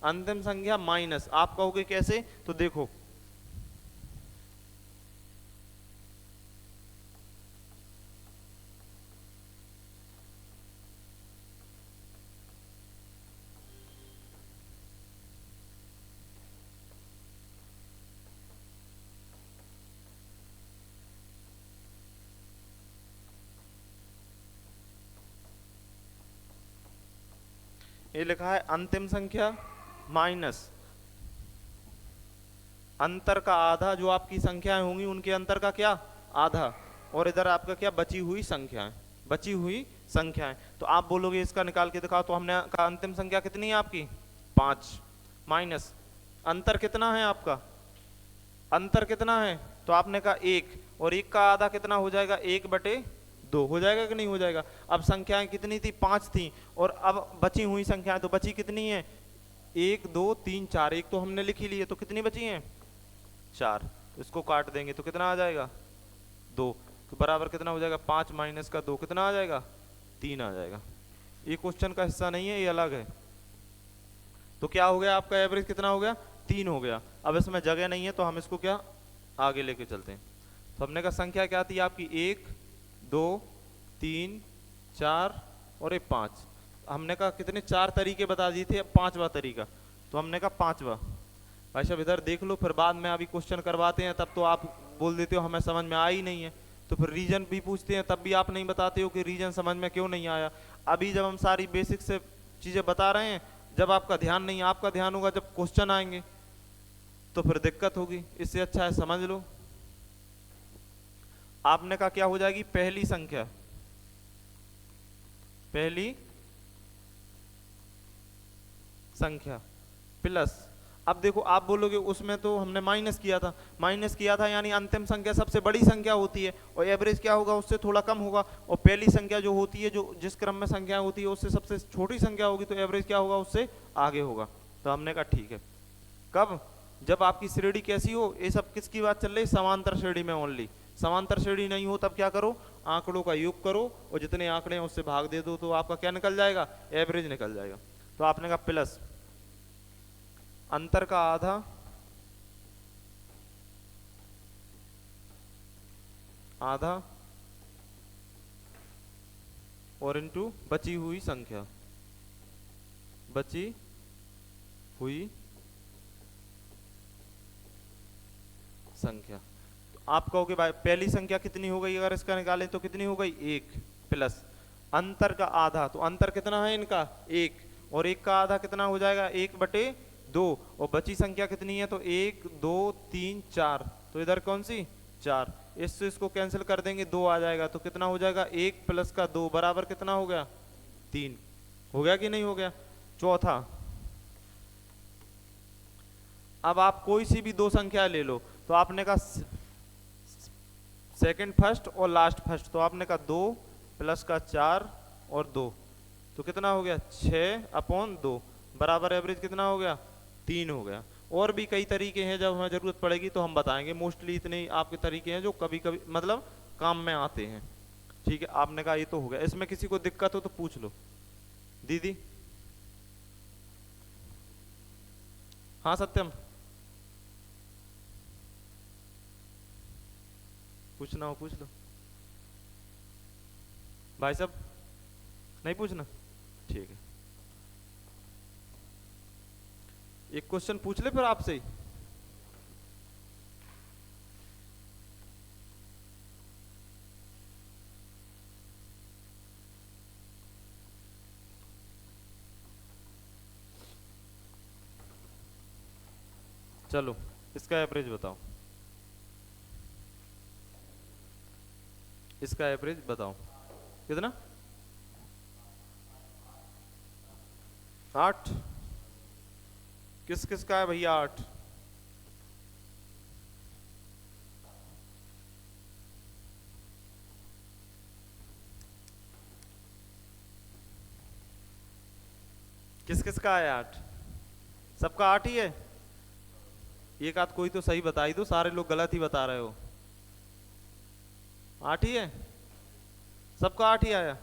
अंतिम संख्या माइनस आप कहोगे कैसे, तो देखो ये लिखा है अंतिम संख्या माइनस अंतर का आधा, जो आपकी संख्याएं होंगी उनके अंतर का क्या आधा, और इधर आपका क्या बची हुई संख्याएं, बची हुई संख्याएं। तो आप बोलोगे इसका निकाल के दिखाओ, तो हमने कहा अंतिम संख्या कितनी है आपकी 5 माइनस अंतर कितना है आपका, अंतर कितना है, तो आपने कहा 1, और 1 का आधा कितना हो जाएगा 1/2 हो जाएगा कि नहीं हो जाएगा। अब संख्याएं कितनी थी 5 थी, और अब बची हुई संख्याएं तो बची कितनी है 1 2 3 4, एक तो हमने लिखी ली है तो कितनी बची हैं 4, इसको काट देंगे तो कितना आ जाएगा 2, तो बराबर कितना हो जाएगा 5 माइनस का 2 कितना आ जाएगा 3 आ जाएगा। ये क्वेश्चन का हिस्सा नहीं है, ये अलग है। तो क्या हो गया आपका एवरेज कितना हो गया 3 हो गया। अब इसमें जगह नहीं है तो हम इसको क्या आगे लेके चलते हैं। तो हमने कहा संख्या क्या थी आपकी 1 2 3 4 और 5। हमने कहा कितने 4 तरीके बता दिए थे, अब 5वां तरीका, तो हमने कहा 5वां। भाई साहब इधर देख लो, फिर बाद में अभी क्वेश्चन करवाते हैं तब तो आप बोल देते हो हमें समझ में आ ही नहीं है, तो फिर रीजन भी पूछते हैं तब भी आप नहीं बताते हो कि रीजन समझ में क्यों नहीं आया। अभी जब हम सारी बेसिक से चीजें बता रहे हैं, जब आपका ध्यान नहीं, आपका ध्यान होगा जब क्वेश्चन आएंगे तो फिर दिक्कत होगी। इससे अच्छा है समझ लो। आपने कहा क्या हो जाएगी पहली संख्या, पहली संख्या प्लस, अब देखो आप बोलोगे उसमें तो हमने माइनस किया था, माइनस किया था यानी अंतिम संख्या सबसे बड़ी संख्या होती है और एवरेज क्या होगा उससे थोड़ा कम होगा, और पहली संख्या जो होती है जो जिस क्रम में संख्या होती है उससे सबसे छोटी संख्या होगी तो एवरेज क्या होगा उससे आगे होगा। तो हमने कहा ठीक है, कब, जब आपकी श्रेणी कैसी हो, ये सब किसकी बात चल रही, समांतर श्रेणी में ओनली। समांतर श्रेणी नहीं हो तब क्या करो, आंकड़ों का योग करो और जितने आंकड़े हैं उससे भाग दे दो तो आपका क्या निकल जाएगा, एवरेज निकल जाएगा। तो आपने कहा प्लस अंतर का आधा आधा और इनटू बची हुई संख्या, बची हुई संख्या। तो आप कहोगे भाई पहली संख्या कितनी हो गई, अगर इसका निकालें तो कितनी हो गई 1 प्लस अंतर का आधा, तो अंतर कितना है इनका 1, और 1 का आधा कितना हो जाएगा 1/2, और बची संख्या कितनी है तो 1 2 3 4, तो इधर कौन सी 4, इससे इसको कैंसिल कर देंगे 2 आ जाएगा, तो कितना हो जाएगा 1 प्लस का 2 बराबर कितना हो गया 3, हो गया कि नहीं हो गया। चौथा, अब आप कोई सी भी दो संख्या ले लो, तो आपने कहा सेकंड फर्स्ट और लास्ट फर्स्ट, तो आपने कहा 2 प्लस का 4 और 2, तो कितना हो गया 6/2 बराबर एवरेज कितना हो गया 3 हो गया। और भी कई तरीके हैं, जब हमें जरूरत पड़ेगी तो हम बताएंगे, मोस्टली इतने आपके तरीके हैं जो कभी कभी मतलब काम में आते हैं। ठीक है, आपने कहा ये तो हो गया। इसमें किसी को दिक्कत हो तो पूछ लो। दीदी, हाँ सत्यम, पूछना हो पूछ लो। भाई साहब नहीं पूछना, ठीक है, एक क्वेश्चन पूछ ले फिर आपसे ही। चलो इसका एवरेज बताओ, इसका एवरेज बताओ कितना 8, किस किस का है भैया 8, किस किस का है 8? सबका 8 ही है? एक आध कोई तो सही बता ही दो, सारे लोग गलत ही बता रहे हो। 8 ही है? सबका 8 ही आया,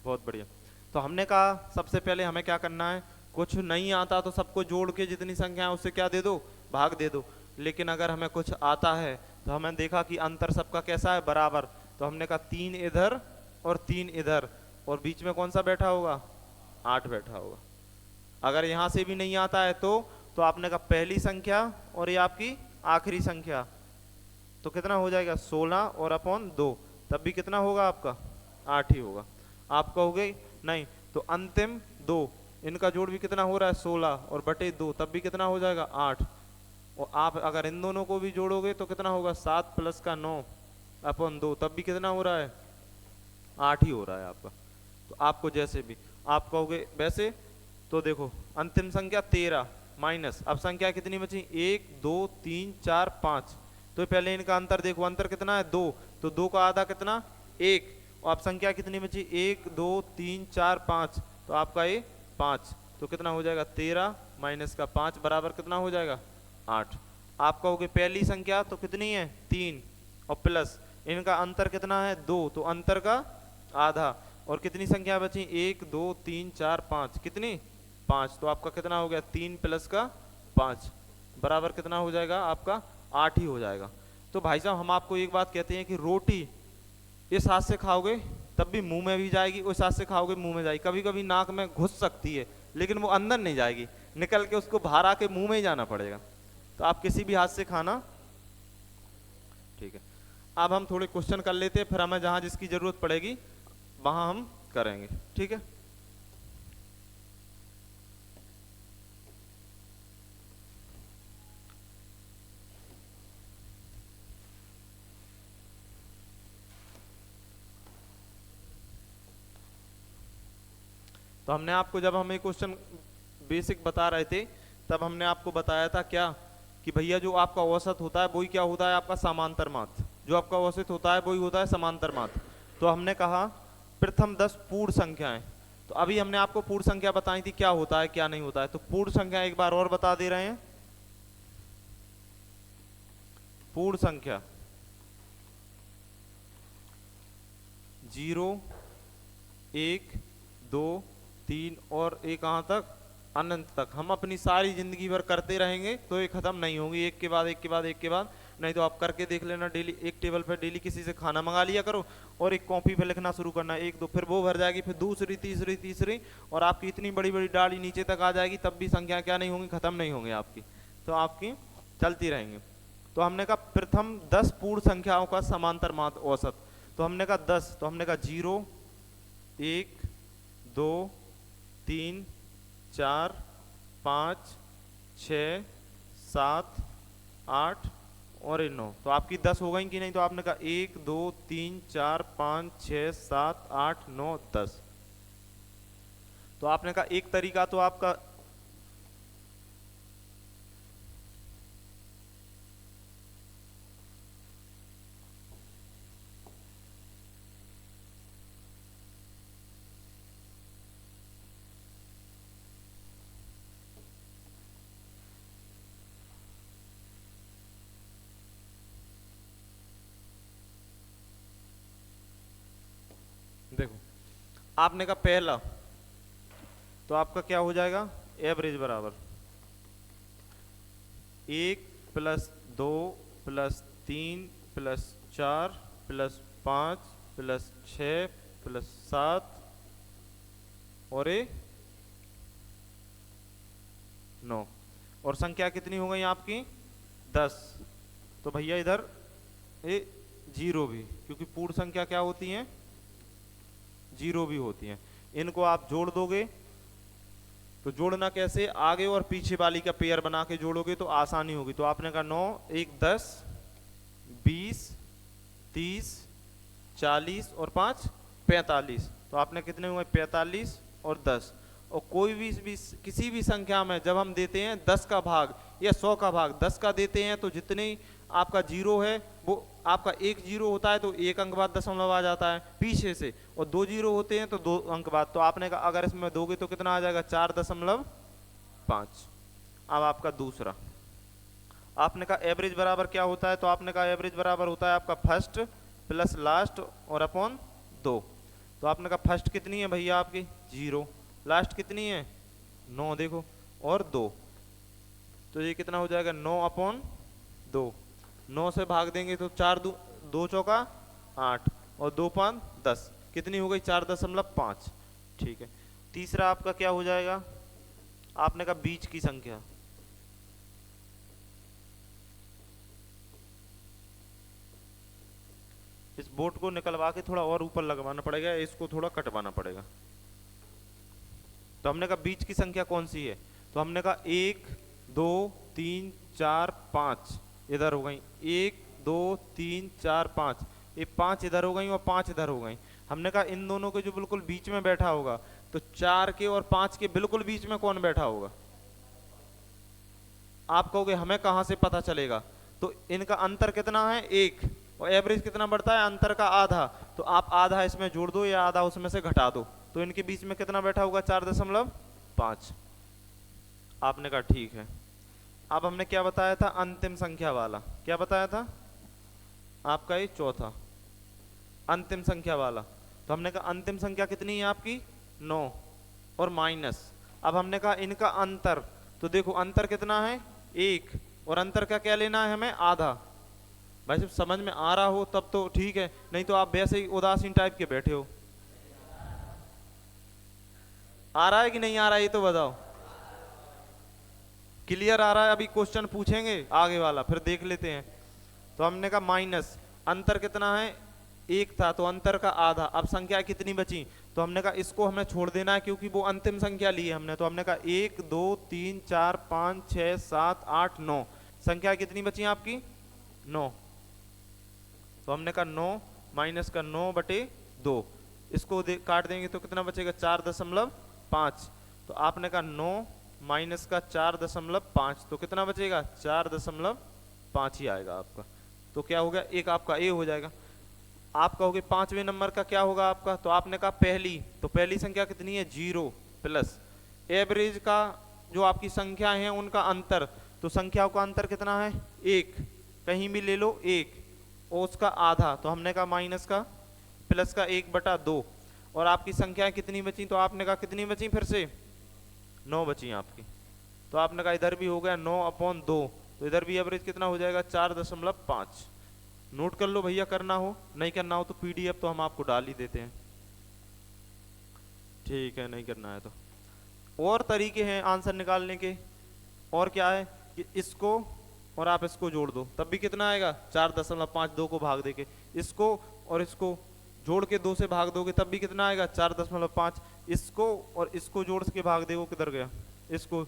बहुत बढ़िया। तो हमने कहा सबसे पहले हमें क्या करना है, कुछ नहीं आता तो सबको जोड़ के जितनी संख्या है उससे क्या दे दो, भाग दे दो। लेकिन अगर हमें कुछ आता है तो हमें देखा कि अंतर सबका कैसा है, बराबर। तो हमने कहा 3 इधर और 3 इधर, और बीच में कौन सा बैठा होगा, 8 बैठा होगा। अगर यहां से भी नहीं आता है तो आपने कहा पहली संख्या और ये आपकी आखिरी संख्या, तो कितना हो जाएगा 16 और अपॉन 2, तब भी कितना होगा आपका 8 ही होगा। आप कहोगे नहीं तो अंतिम 2 इनका जोड़ भी कितना हो रहा है 16 और बटे 2, तब भी कितना हो जाएगा 8। और आप अगर इन दोनों को भी जोड़ोगे तो कितना होगा 7 प्लस का 9 अपॉन 2, तब भी कितना हो रहा है 8 ही हो रहा है आपका। तो आपको जैसे भी आप कहोगे वैसे, तो देखो अंतिम संख्या 13 माइनस, अब संख्या कितनी बची 1 2 3 4 5, तो पहले इनका अंतर देखो, अंतर कितना है 2, तो 2 का आधा कितना 1, और अब संख्या कितनी बची 1 2 3 4 5, तो आपका ये 5, तो कितना हो जाएगा 13 माइनस का 5 बराबर कितना हो जाएगा 8। आप कहोगे पहली संख्या तो कितनी है 3 और प्लस इनका अंतर कितना है 2, तो अंतर का आधा, और कितनी संख्या बची 1 2 3 4 5, कितनी 5, तो आपका कितना हो गया 3 प्लस का 5 बराबर कितना हो जाएगा आपका 8 ही हो जाएगा। तो भाई साहब हम आपको एक बात कहते हैं कि रोटी इस हाथ से खाओगे तब भी मुंह में भी जाएगी, उस हाथ से खाओगे मुंह में जाएगी, कभी कभी नाक में घुस सकती है लेकिन वो अंदर नहीं जाएगी, निकल के उसको बाहर आके मुंह में ही जाना पड़ेगा। तो आप किसी भी हाथ से खाना, ठीक है। अब हम थोड़े क्वेश्चन कर लेते हैं, फिर हमें जहां जिसकी जरूरत पड़ेगी वहां हम करेंगे, ठीक है। तो हमने आपको जब हम एक क्वेश्चन बेसिक बता रहे थे तब हमने आपको बताया था क्या कि भैया जो आपका औसत होता है वही क्या होता है आपका समांतर माध्य, जो आपका औसत होता है वही होता है समांतर माध्य। तो हमने कहा प्रथम 10 पूर्ण संख्याएं, तो अभी हमने आपको पूर्ण संख्या बताई थी क्या होता है क्या नहीं होता है, तो पूर्ण संख्या एक बार और बता दे रहे हैं। पूर्ण संख्या 0 1 2 3 और एक कहां तक अनंत तक, हम अपनी सारी जिंदगी भर करते रहेंगे तो ये खत्म नहीं होंगी, एक के बाद एक के बाद एक के बाद। नहीं तो आप करके देख लेना, डेली एक टेबल पर डेली किसी से खाना मंगा लिया करो और एक कॉपी पे लिखना शुरू करना, 1 2, फिर वो भर जाएगी, फिर दूसरी तीसरी तीसरी, और आपकी इतनी बड़ी बड़ी डाली नीचे तक आ जाएगी, तब भी संख्या क्या नहीं होंगी, खत्म नहीं होंगी आपकी, तो आपकी चलती रहेंगी। तो हमने कहा प्रथम 10 पूर्ण संख्याओं का समांतर माध्य औसत, तो हमने कहा 10, तो हमने कहा 0 1 2 3 4 5 6 7 8 और 9, तो आपकी 10 हो गई कि नहीं, तो आपने कहा 1 2 3 4 5 6 7 8 9 10। तो आपने कहा एक तरीका तो आपका देखो, आपने कहा पहला, तो आपका क्या हो जाएगा एवरेज बराबर 1 plus 2 plus 3 plus 4 plus 5 plus 6 plus 7 और 9, और संख्या कितनी हो गई आपकी 10। तो भैया इधर ये 0 भी, क्योंकि पूर्ण संख्या क्या होती है 0 भी होती हैं, इनको आप जोड़ दोगे तो जोड़ना कैसे, आगे और पीछे वाली का पेयर बना के जोड़ोगे तो आसानी होगी। तो आपने कहा 9 1 10 20 30 40 और 5 45, तो आपने कितने हुए 45 और 10। और कोई भी किसी भी संख्या में जब हम देते हैं 10 का भाग या 100 का भाग 10 का देते हैं, तो जितने आपका 0 है वो आपका 1 0 होता है तो 1 अंक बाद दशमलव आ जाता है पीछे से, और 2 0 होते हैं तो 2 अंक बाद। तो आपने कहा अगर इसमें दोगे तो कितना आ जाएगा 4.5 5। अब आपका दूसरा, आपने कहा एवरेज बराबर क्या होता है, तो आपने कहा एवरेज बराबर होता है आपका फर्स्ट प्लस लास्ट और अपॉन 2। तो आपने कहा फर्स्ट कितनी है भैया आपकी 0, लास्ट कितनी है 9 देखो, और 2, तो ये कितना हो जाएगा 9 अपॉन 2। 9 से भाग देंगे तो 4 2 चौका 8 और 2 5 10, कितनी हो गई 4.5। ठीक है। तीसरा आपका क्या हो जाएगा, आपने कहा बीच की संख्या, इस बोर्ड को निकलवा के थोड़ा और ऊपर लगवाना पड़ेगा, इसको थोड़ा कटवाना पड़ेगा। तो हमने कहा बीच की संख्या कौन सी है, तो हमने कहा 1 2 3 4 5 इधर हो गई, 1 2 3 4 5, ये 5 इधर हो गई और 5 इधर हो गई। हमने कहा इन दोनों के जो बिल्कुल बीच में बैठा होगा, तो 4 के और 5 के बिल्कुल बीच में कौन बैठा होगा। आप कहोगे हमें कहां से पता चलेगा, तो इनका अंतर कितना है 1, और एवरेज कितना बढ़ता है अंतर का आधा, तो आप आधा इसमें जोड़ दो या आधा उसमें से घटा दो, तो इनके बीच में कितना बैठा होगा 4.5। आपने कहा ठीक है। अब हमने क्या बताया था अंतिम संख्या वाला, क्या बताया था आपका ये चौथा अंतिम संख्या वाला, तो हमने कहा अंतिम संख्या कितनी है आपकी 9 और माइनस। अब हमने कहा इनका अंतर, तो देखो अंतर कितना है 1, और अंतर का क्या लेना है हमें आधा। भाई जब समझ में आ रहा हो तब तो ठीक है, नहीं तो आप वैसे ही उदासीन टाइप के बैठे हो। आ रहा है कि नहीं आ रहा है ये तो बताओ, क्लियर आ रहा है। अभी क्वेश्चन पूछेंगे आगे वाला फिर देख लेते हैं। तो हमने कहा माइनस, अंतर कितना है 1 था, तो अंतर का आधा। अब संख्या कितनी बची, तो हमने कहा इसको हमें छोड़ देना है क्योंकि वो अंतिम संख्या ली है हमने। तो हमने कहा 1 2 3 4 5 6 7 8 9, संख्या कितनी बची आपकी 9। तो हमने कहा 9 माइनस का 9/2, इसको काट देंगे तो कितना बचेगा 4.5। तो आपने कहा 9 माइनस का 4.5, तो कितना बचेगा 4.5 ही आएगा आपका। तो क्या हो गया, एक आपका ए हो जाएगा। आप कहोगे पांचवें नंबर का क्या होगा आपका, तो आपने कहा पहली, तो पहली संख्या कितनी है 0 प्लस एवरेज का जो आपकी संख्या है उनका अंतर, तो संख्याओं का अंतर कितना है 1, कहीं भी ले लो 1, और उसका आधा, तो हमने कहा माइनस का प्लस का 1/2। और आपकी संख्याएं कितनी बची, तो आपने कहा कितनी बची फिर से 9 बची आपकी। तो आपने कहा इधर भी हो गया 9/2, तो इधर भी एवरेज कितना हो जाएगा 4.5। नोट कर लो भैया, करना हो नहीं करना हो तो पीडीएफ तो हम आपको डाल ही देते हैं। ठीक है, नहीं करना है तो और तरीके हैं आंसर निकालने के। और क्या है कि इसको और आप इसको जोड़ दो तब भी कितना आएगा 4.5, 2 को भाग देके इसको और इसको जोड़ के 2 से भाग दोगे तब भी कितना आएगा 4.5। इसको और इसको जोड़ के भाग दो, किधर गया, इसको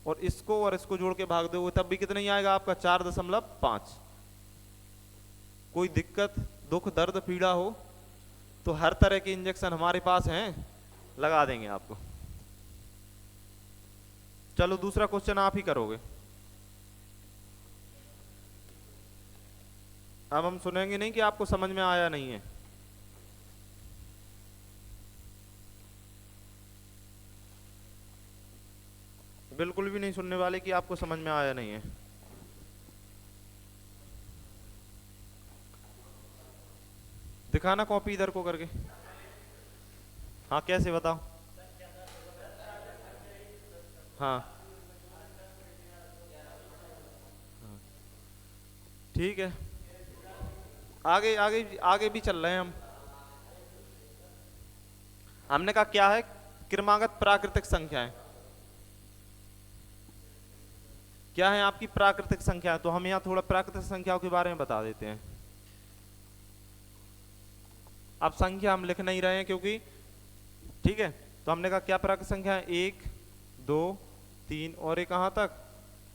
और इसको जोड़ के भाग दोगे तब भी कितना ही आएगा आपका 4.5। कोई दिक्कत दुख दर्द पीड़ा हो तो हर तरह के इंजेक्शन हमारे पास हैं, लगा देंगे आपको। चलो दूसरा क्वेश्चन आप ही करोगे। अब हम सुनेंगे नहीं कि आपको समझ में आया नहीं है। बिल्कुल भी नहीं सुनने वाले कि आपको समझ में आया नहीं है। दिखाना कॉपी इधर को करके। हाँ कैसे बताओ। हाँ ठीक है, आगे आगे आगे भी चल रहे हैं हम। हमने कहा क्या है क्रमागत प्राकृतिक संख्याएं, क्या है आपकी प्राकृतिक संख्या। तो हम यहाँ थोड़ा प्राकृतिक संख्याओं के बारे में बता देते हैं। अब संख्या हम लिख नहीं रहे हैं क्योंकि ठीक है। तो हमने कहा क्या प्राकृतिक संख्या है 1 2 3 और ये कहां तक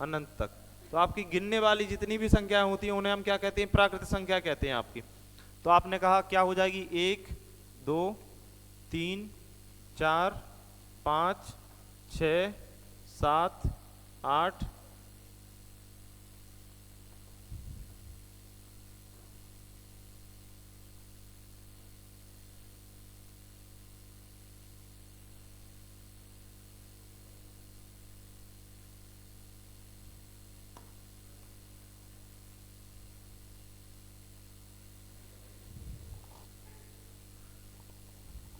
अनंत तक। तो आपकी गिनने वाली जितनी भी संख्याएं होती हैं उन्हें हम क्या कहते हैं प्राकृतिक संख्या कहते हैं आपकी। तो आपने कहा क्या हो जाएगी 1 2 3 4 5 6 7 8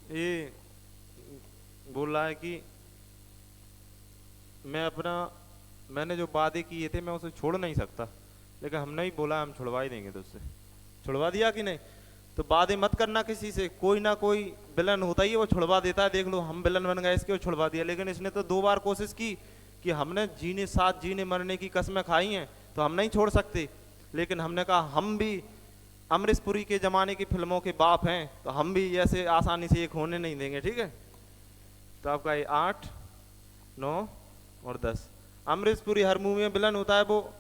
ये बोल रहा है कि मैंने जो वादे किए थे मैं उसे छोड़ नहीं सकता, लेकिन हमने ही बोला हम छुड़वा ही देंगे, तो उससे छुड़वा दिया कि नहीं। तो वादे मत करना किसी से, कोई ना कोई विलन होता ही है वो छुड़वा देता है। देख लो हम विलन बन गए इसके, वो छुड़वा दिया। लेकिन इसने तो 2 बार कोशिश की कि हमने साथ जीने मरने की कस्में खाई हैं, तो हम नहीं छोड़ सकते। लेकिन हमने कहा हम भी अमरीश पुरी के जमाने की फिल्मों के बाप हैं, तो हम भी ऐसे आसानी से एक होने नहीं देंगे, ठीक है। तो आपका ये 8, 9 और 10। अमरीश पुरी हर मूवी में विलन होता है, वो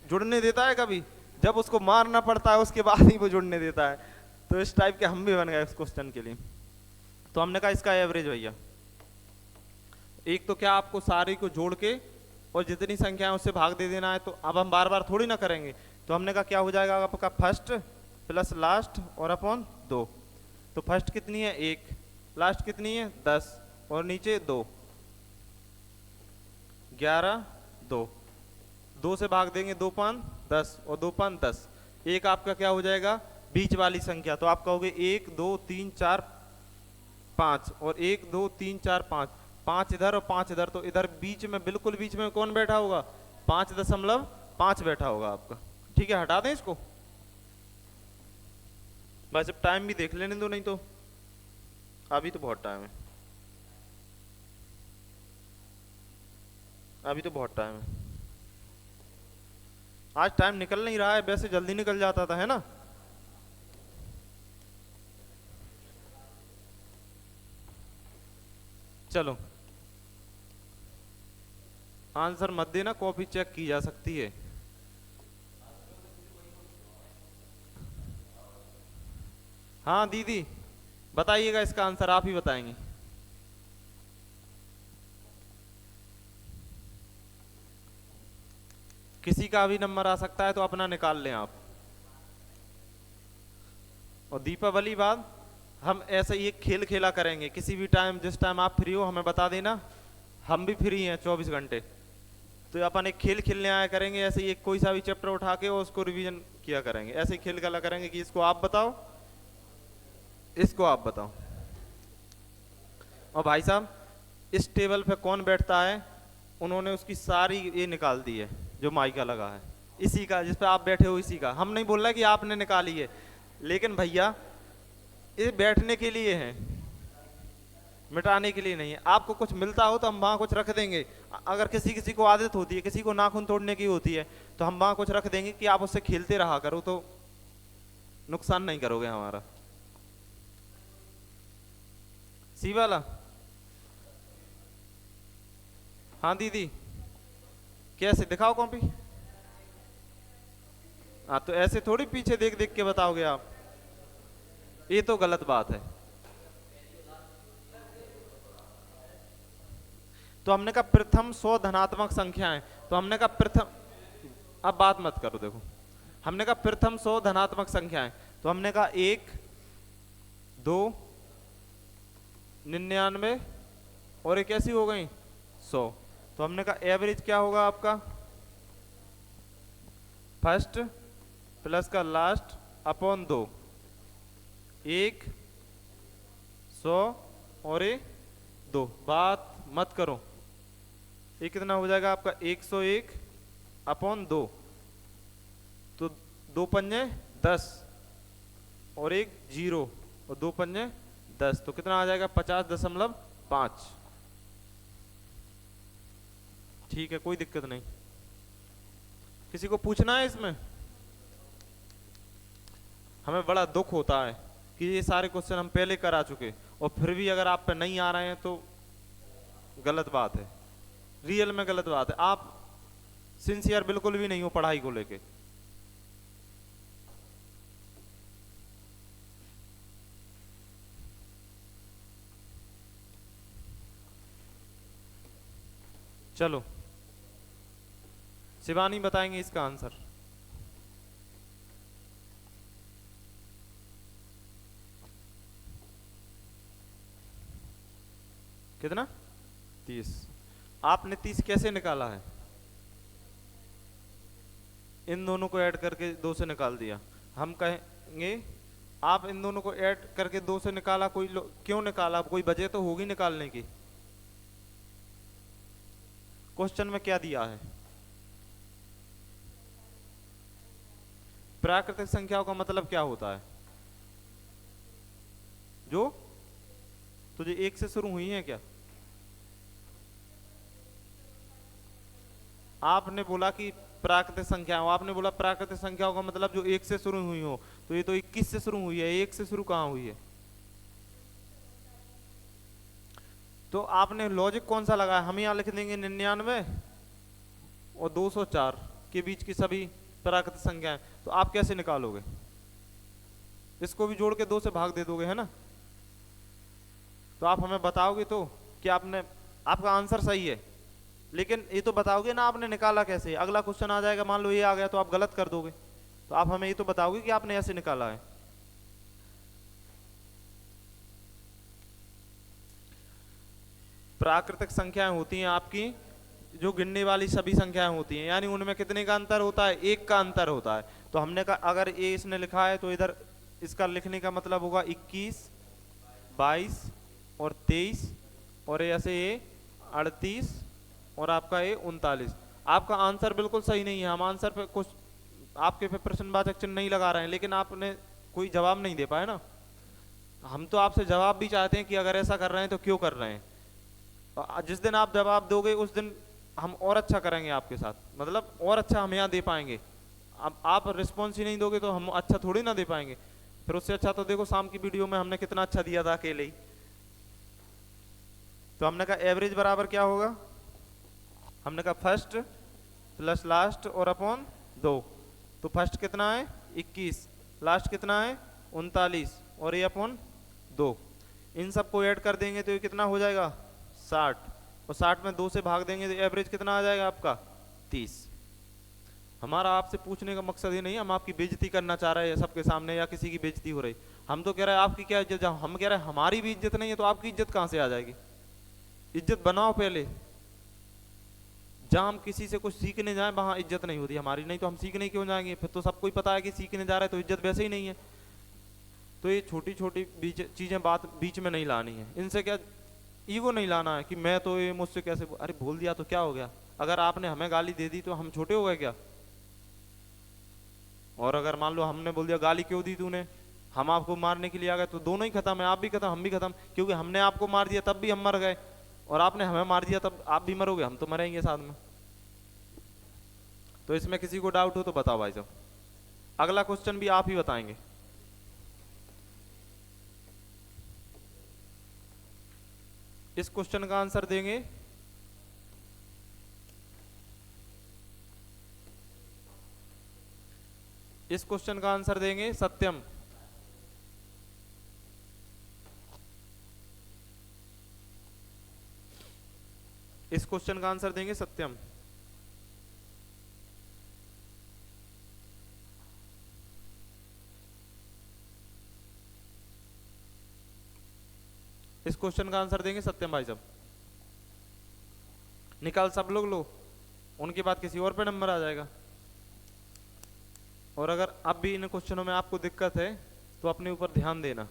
जुड़ने देता है कभी? जब उसको मारना पड़ता है उसके बाद ही वो जुड़ने देता है। तो इस टाइप के हम भी बन गए उस क्वेश्चन के लिए। तो हमने कहा इसका एवरेज भैया, एक तो क्या आपको सारी को जोड़ के और जितनी संख्या है उससे भाग दे देना है। तो अब हम बार बार थोड़ी ना करेंगे। तो हमने कहा क्या हो जाएगा आपका फर्स्ट प्लस लास्ट और अपॉन 2। तो फर्स्ट कितनी है 1, लास्ट कितनी है 10 और नीचे 2, 11, 2। 2 से भाग देंगे 2 5 10 और 2 5 10। एक आपका क्या हो जाएगा बीच वाली संख्या। तो आप कहोगे 1 2 3 4 5 और 1 2 3 4 5, 5 इधर और 5 इधर। तो इधर बीच में, बिल्कुल बीच में कौन बैठा होगा? 5.5 बैठा होगा आपका। ठीक है, हटा दें इसको। बस अब टाइम भी देख लेने दो, नहीं तो अभी तो बहुत टाइम है, अभी तो बहुत टाइम है। आज टाइम निकल नहीं रहा है, वैसे जल्दी निकल जाता था, है ना। चलो आंसर मत देना, कॉपी चेक की जा सकती है। हाँ दीदी बताइएगा, इसका आंसर आप ही बताएंगे। किसी का भी नंबर आ सकता है, तो अपना निकाल लें आप। और दीपावली बाद हम ऐसे ही एक खेल खेला करेंगे, किसी भी टाइम, जिस टाइम आप फ्री हो हमें बता देना, हम भी फ्री हैं 24 घंटे। तो अपन एक खेल खेलने आया करेंगे, ऐसे ही एक कोई सा भी चैप्टर उठा के और उसको रिवीजन किया करेंगे। ऐसे ही खेल खेला करेंगे कि इसको आप बताओ, इसको आप बताओ। और भाई साहब इस टेबल पे कौन बैठता है, उन्होंने उसकी सारी ये निकाल दी है जो माइका लगा है, इसी का, जिस पे आप बैठे हो इसी का। हम नहीं बोल रहे कि आपने निकाली है, लेकिन भैया ये बैठने के लिए है, मिटाने के लिए नहीं है। आपको कुछ मिलता हो तो हम वहां कुछ रख देंगे। अगर किसी किसी को आदत होती है, किसी को नाखून तोड़ने की होती है, तो हम वहां कुछ रख देंगे कि आप उससे खेलते रहा करो, तो नुकसान नहीं करोगे हमारा। सी वाला। हाँ दीदी कैसे दिखाओ कॉपी। हाँ तो ऐसे थोड़ी पीछे देख देख के बताओगे आप, ये तो गलत बात है। तो हमने कहा प्रथम 100 धनात्मक संख्याएं, तो हमने कहा प्रथम, अब बात मत करो, देखो हमने कहा प्रथम 100 धनात्मक संख्याएं, तो हमने कहा 1 2 99 और एक ऐसी हो गई 100। तो हमने कहा एवरेज क्या होगा आपका, फर्स्ट प्लस का लास्ट अपॉन 2, 1 100 और 2। बात मत करो, ये कितना हो जाएगा आपका 101 अपॉन 2। तो 2 पंजे 10 और 1 0 और 2 पंजे 10, तो कितना आ जाएगा 50.5। ठीक है, कोई दिक्कत नहीं। किसी को पूछना है इसमें? हमें बड़ा दुख होता है कि ये सारे क्वेश्चन हम पहले करा चुके, और फिर भी अगर आप पे नहीं आ रहे हैं तो गलत बात है, रियल में गलत बात है। आप सिंसियर बिल्कुल भी नहीं हो पढ़ाई को लेके। चलो शिवानी बताएंगे इसका आंसर। कितना? 30। आपने 30 कैसे निकाला है? इन दोनों को ऐड करके 2 से निकाल दिया। हम कहेंगे आप इन दोनों को ऐड करके 2 से निकाला, क्यों निकाला? कोई वजह तो होगी निकालने की। क्वेश्चन में क्या दिया है? प्राकृतिक संख्याओं का मतलब क्या होता है? जो तो 1 से शुरू हुई है क्या? आपने बोला कि प्राकृतिक संख्याओं, आपने बोला प्राकृतिक संख्याओं का मतलब जो 1 से शुरू हुई हो, तो ये तो 21 से शुरू हुई है, 1 से शुरू कहाँ हुई है? तो आपने लॉजिक कौन सा लगाया? हम यहाँ लिख देंगे 99 और 204 के बीच की सभी प्राकृतिक संख्याएं, तो आप कैसे निकालोगे? इसको भी जोड़ के 2 से भाग दे दोगे, है ना? तो आप हमें बताओगे तो कि आपका आंसर सही है, लेकिन ये तो बताओगे ना आपने निकाला कैसे। अगला क्वेश्चन आ जाएगा, मान लो ये आ गया तो आप गलत कर दोगे, तो आप हमें ये तो बताओगे कि आपने ऐसे निकाला है। प्राकृतिक संख्याएं होती हैं आपकी जो गिनने वाली सभी संख्याएं होती हैं, यानी उनमें कितने का अंतर होता है? 1 का अंतर होता है। तो हमने कहा अगर ये इसने लिखा है तो इधर इसका लिखने का मतलब होगा 21, 22 और 23, और ऐसे ये 38 और आपका ये 39। आपका आंसर बिल्कुल सही नहीं है। हम आंसर पे कुछ आपके पे प्रश्नवाचक चिन्ह नहीं लगा रहे हैं, लेकिन आपने कोई जवाब नहीं दे पाए ना। हम तो आपसे जवाब भी चाहते हैं कि अगर ऐसा कर रहे हैं तो क्यों कर रहे हैं। जिस दिन आप जवाब दोगे उस दिन हम और अच्छा करेंगे आपके साथ, मतलब और अच्छा हम यहाँ दे पाएंगे। अब आप रिस्पॉन्स ही नहीं दोगे तो हम अच्छा थोड़ी ना दे पाएंगे। फिर उससे अच्छा तो देखो शाम की वीडियो में हमने कितना अच्छा दिया था अकेले ही। तो हमने कहा एवरेज बराबर क्या होगा? हमने कहा फर्स्ट प्लस लास्ट और अपॉन 2। तो फर्स्ट कितना है? 21, लास्ट कितना है? 39, और ये अपॉन 2। इन सबको ऐड कर देंगे तो ये कितना हो जाएगा? 60, और 60 में 2 से भाग देंगे तो एवरेज कितना आ जाएगा आपका? 30। हमारा आपसे पूछने का मकसद ये नहीं, हम आपकी बेइज्जती करना चाह रहे हैं सबके सामने या किसी की बेइज्जती हो रही। हम तो कह रहे हैं आपकी क्या इज्जत, हम कह रहे हैं हमारी भी इज्जत नहीं है तो आपकी इज्जत कहां से आ जाएगी? इज्जत बनाओ पहले। जहां हम किसी से कुछ सीखने जाएं वहां इज्जत नहीं होती हमारी, नहीं तो हम सीखने क्यों जाएंगे? फिर तो सबको ही पता है कि सीखने जा रहे हैं तो इज्जत वैसे ही नहीं है। तो ये छोटी छोटी चीजें बात बीच में नहीं लानी है। इनसे क्या ईगो नहीं लाना है कि मैं तो ये मुझसे कैसे, अरे बोल दिया तो क्या हो गया? अगर आपने हमें गाली दे दी तो हम छोटे हो गए क्या? और अगर मान लो हमने बोल दिया गाली क्यों दी तूने, हम आपको मारने के लिए आ गए, तो दोनों ही खत्म है, आप भी खत्म हम भी खत्म। क्योंकि हमने आपको मार दिया तब भी हम मर गए, और आपने हमें मार दिया तब आप भी मरोगे, हम तो मरेंगे साथ में। तो इसमें किसी को डाउट हो तो बताओ भाई साहब। अगला क्वेश्चन भी आप ही बताएंगे। इस क्वेश्चन का आंसर देंगे इस क्वेश्चन का आंसर देंगे सत्यम। इस क्वेश्चन का आंसर देंगे सत्यम। इस क्वेश्चन का आंसर देंगे सत्यम भाई साहब। निकाल सब लोग लो, उनके बाद किसी और पे नंबर आ जाएगा। और अगर अब भी इन क्वेश्चनों में आपको दिक्कत है तो अपने ऊपर ध्यान देना।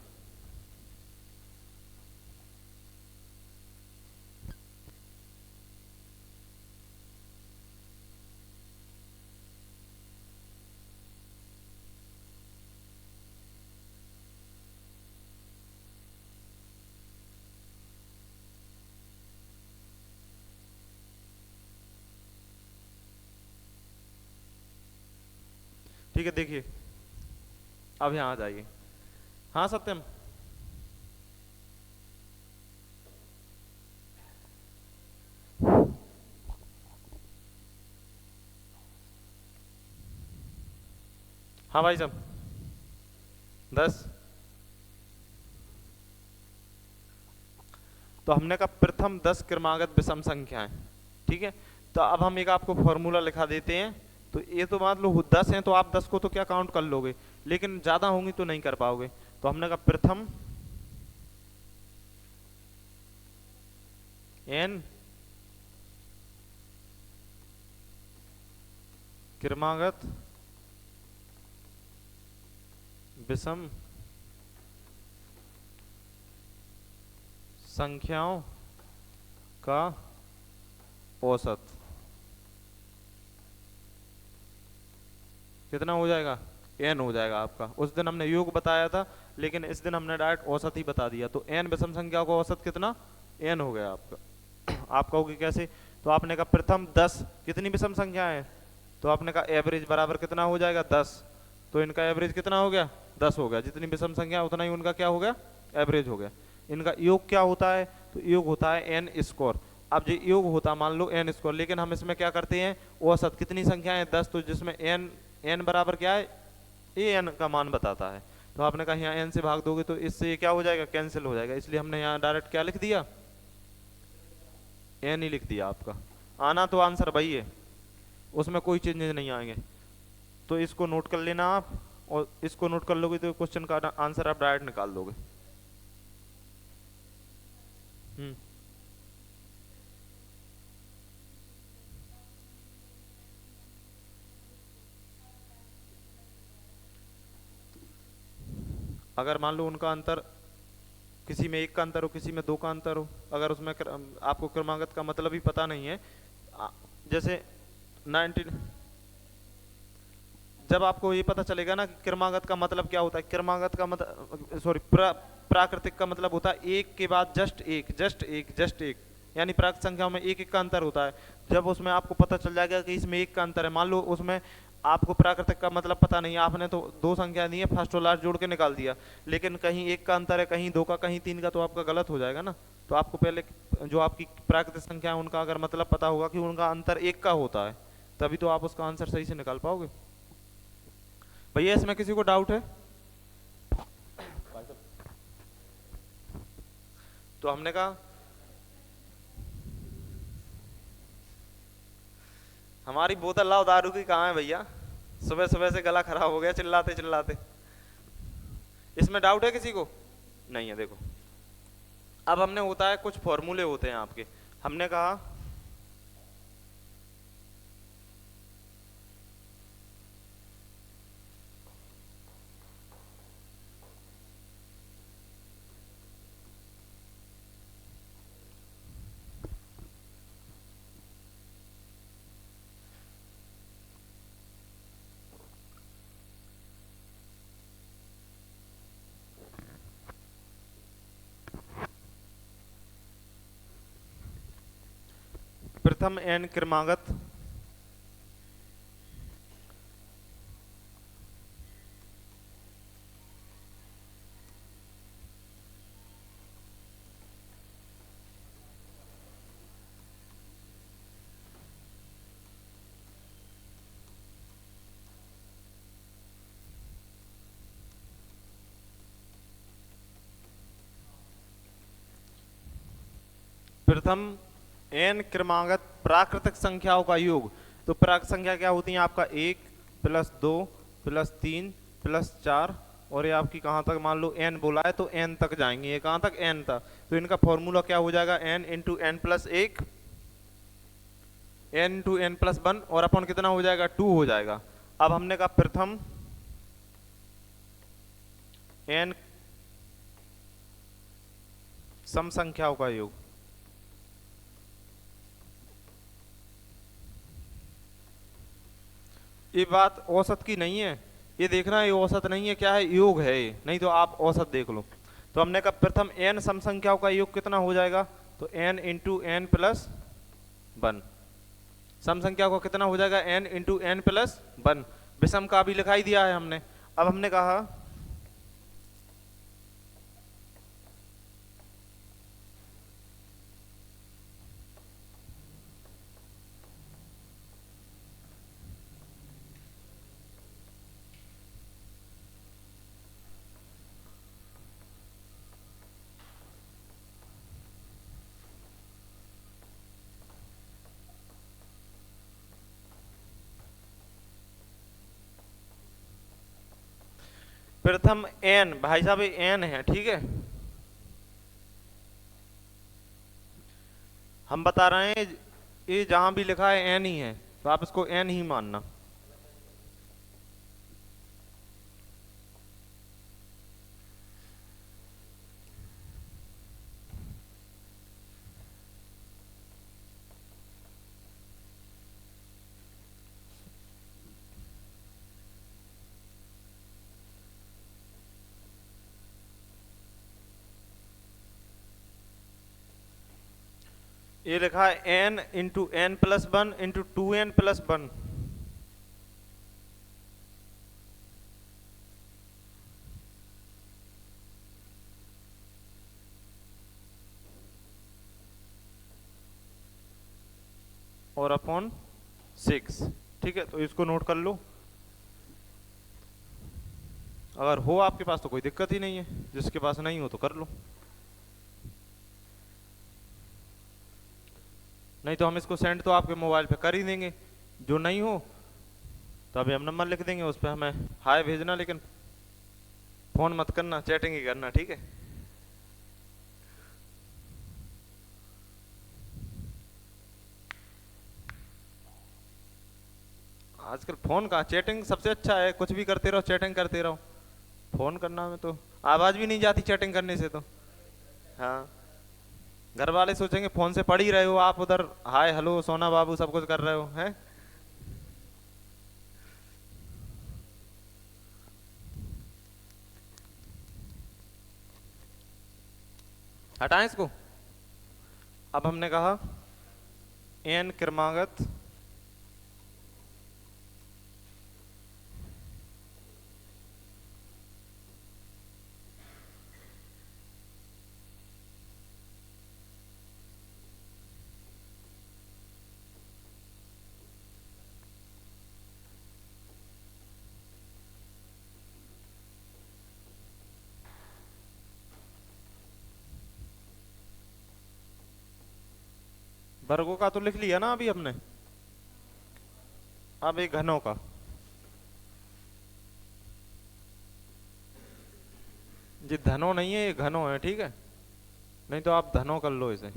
ठीक है, देखिए अब यहाँ आ जाइए। हाँ सत्यम, हाँ भाई साहब 10। तो हमने कहा प्रथम 10 क्रमागत विषम संख्याएं, ठीक है। तो अब हम एक आपको फॉर्मूला लिखा देते हैं। तो ये तो मान लो 10 हैं तो आप 10 को तो क्या काउंट कर लोगे, लेकिन ज्यादा होंगी तो नहीं कर पाओगे। तो हमने कहा प्रथम n क्रमागत विषम संख्याओं का औसत कितना हो जाएगा, n हो जाएगा आपका। उस दिन हमने योग बताया था, लेकिन इस दिन हमने डायरेक्ट औसत ही बता दिया। तो n विषम संख्या का औसत कितना, n हो गया आपका। आप कहोगे कैसे, तो आपने कहा प्रथम 10 कितनी विषम संख्या है, तो आपने कहा एवरेज बराबर कितना हो जाएगा 10, तो इनका एवरेज कितना हो गया 10 हो गया। जितनी विषम संख्या उतना ही उनका क्या हो गया, एवरेज हो गया। इनका योग क्या होता है, तो योग होता है एन स्क्वायर। अब जो योग होता मान लो एन स्क्वायर, लेकिन हम इसमें क्या करते हैं औसत, कितनी संख्या है 10, तो जिसमें एन एन बराबर क्या है, ए एन का मान बताता है। तो आपने कहा यहाँ एन से भाग दोगे तो इससे ये क्या हो जाएगा, कैंसिल हो जाएगा, इसलिए हमने यहाँ डायरेक्ट क्या लिख दिया, एन ही लिख दिया आपका। आना तो आंसर वही है, उसमें कोई चेंजेस नहीं आएंगे। तो इसको नोट कर लेना आप, और इसको नोट कर लोगे तो क्वेश्चन का आंसर आप डायरेक्ट निकाल दोगे। अगर मान लो उनका अंतर, किसी में एक का अंतर हो, किसी में दो का अंतर हो, अगर उसमें आपको क्रमागत का मतलब ही पता नहीं है, जैसे 19, जब आपको ये पता चलेगा ना कि क्रमागत का मतलब क्या होता है, क्रमागत का मतलब सॉरी प्राकृतिक का मतलब होता है एक के बाद जस्ट एक, जस्ट एक, जस्ट एक, यानी प्राकृत संख्याओं में एक एक का अंतर होता है। जब उसमें आपको पता चल जाएगा कि इसमें एक का अंतर है, मान लो उसमें आपको प्राकृतिक का मतलब पता नहीं है, आपने तो दो संख्या दी है, फर्स्ट और लास्ट जोड़ के निकाल दिया, लेकिन कहीं एक का अंतर है, कहीं दो का, कहीं तीन का, तो आपका गलत हो जाएगा ना। तो आपको पहले जो आपकी प्राकृतिक संख्या है उनका अगर मतलब पता होगा कि उनका अंतर एक का होता है, तभी तो आप उसका आंसर सही से निकाल पाओगे। भैया इसमें किसी को डाउट है, तो हमने कहा हमारी बोतल लाओ दारू की, कहाँ है भैया, सुबह सुबह से गला खराब हो गया चिल्लाते चिल्लाते। इसमें डाउट है किसी को, नहीं है। देखो अब हमने होता है कुछ फॉर्मूले होते हैं आपके, हमने कहा प्रथम एन क्रमागत प्रथम एन क्रमागत प्राकृतिक संख्याओं का योग। तो प्राकृतिक संख्या क्या होती है आपका, एक प्लस दो प्लस तीन प्लस चार, और ये आपकी कहाँ तक, मान लो एन बोला है तो एन तक जाएंगे, ये कहाँ तक, एन तक। तो इनका फॉर्मूला क्या हो जाएगा, एन इंटू एन प्लस एक, n into N plus one, और अपन कितना हो जाएगा, टू हो जाएगा। अब हमने कहा प्रथम एन सम संख्याओं का योग। ये बात औसत की नहीं है, ये देखना ये औसत नहीं है, क्या है, योग है ये, नहीं तो आप औसत देख लो। तो हमने कहा प्रथम एन सम संख्याओं का योग कितना हो जाएगा, तो N into N plus one. सम संख्या को कितना हो जाएगा, N into N plus one. विषम का भी लिखाई दिया है हमने। अब हमने कहा प्रथम एन, भाई साहब ये एन है, ठीक है, हम बता रहे हैं ये जहां भी लिखा है एन ही है, तो आप इसको एन ही मानना। ये लिखा है n into N plus one into two n plus one. और अपॉन 6। ठीक है, तो इसको नोट कर लो। अगर हो आपके पास तो कोई दिक्कत ही नहीं है, जिसके पास नहीं हो तो कर लो, नहीं तो हम इसको सेंड तो आपके मोबाइल पे कर ही देंगे। जो नहीं हो तो अभी हम नंबर लिख देंगे, उस पर हमें हाय भेजना, लेकिन फोन मत करना, चैटिंग ही करना, ठीक है। आजकल फोन का चैटिंग सबसे अच्छा है, कुछ भी करते रहो, चैटिंग करते रहो। फोन करना में तो आवाज भी नहीं जाती चैटिंग करने से तो। हाँ, घर वाले सोचेंगे फोन से पढ़ ही रहे हो आप, उधर हाय हेलो सोना बाबू सब कुछ कर रहे हो हैं। हटाएं इसको। अब हमने कहा एन क्रमागत वर्गों का तो लिख लिया ना अभी हमने। अब एक घनों का, ये धनों नहीं है, ये घनों है, ठीक है। नहीं तो आप धनों कर लो इसे।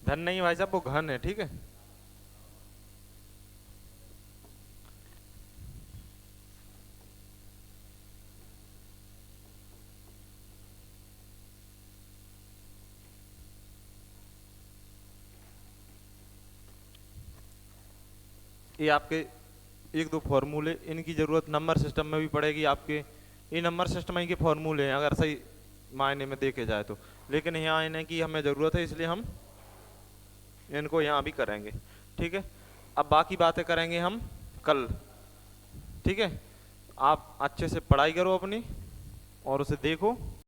धन नहीं भाई साहब, वो घन है, ठीक है। ये आपके एक दो फॉर्मूले, इनकी जरूरत नंबर सिस्टम में भी पड़ेगी आपके। ये नंबर सिस्टम के फॉर्मूले हैं अगर सही मायने में देखे जाए तो, लेकिन यहाँ इन्हें की हमें जरूरत है, इसलिए हम इनको यहाँ भी करेंगे, ठीक है। अब बाकी बातें करेंगे हम कल, ठीक है। आप अच्छे से पढ़ाई करो अपनी और उसे देखो।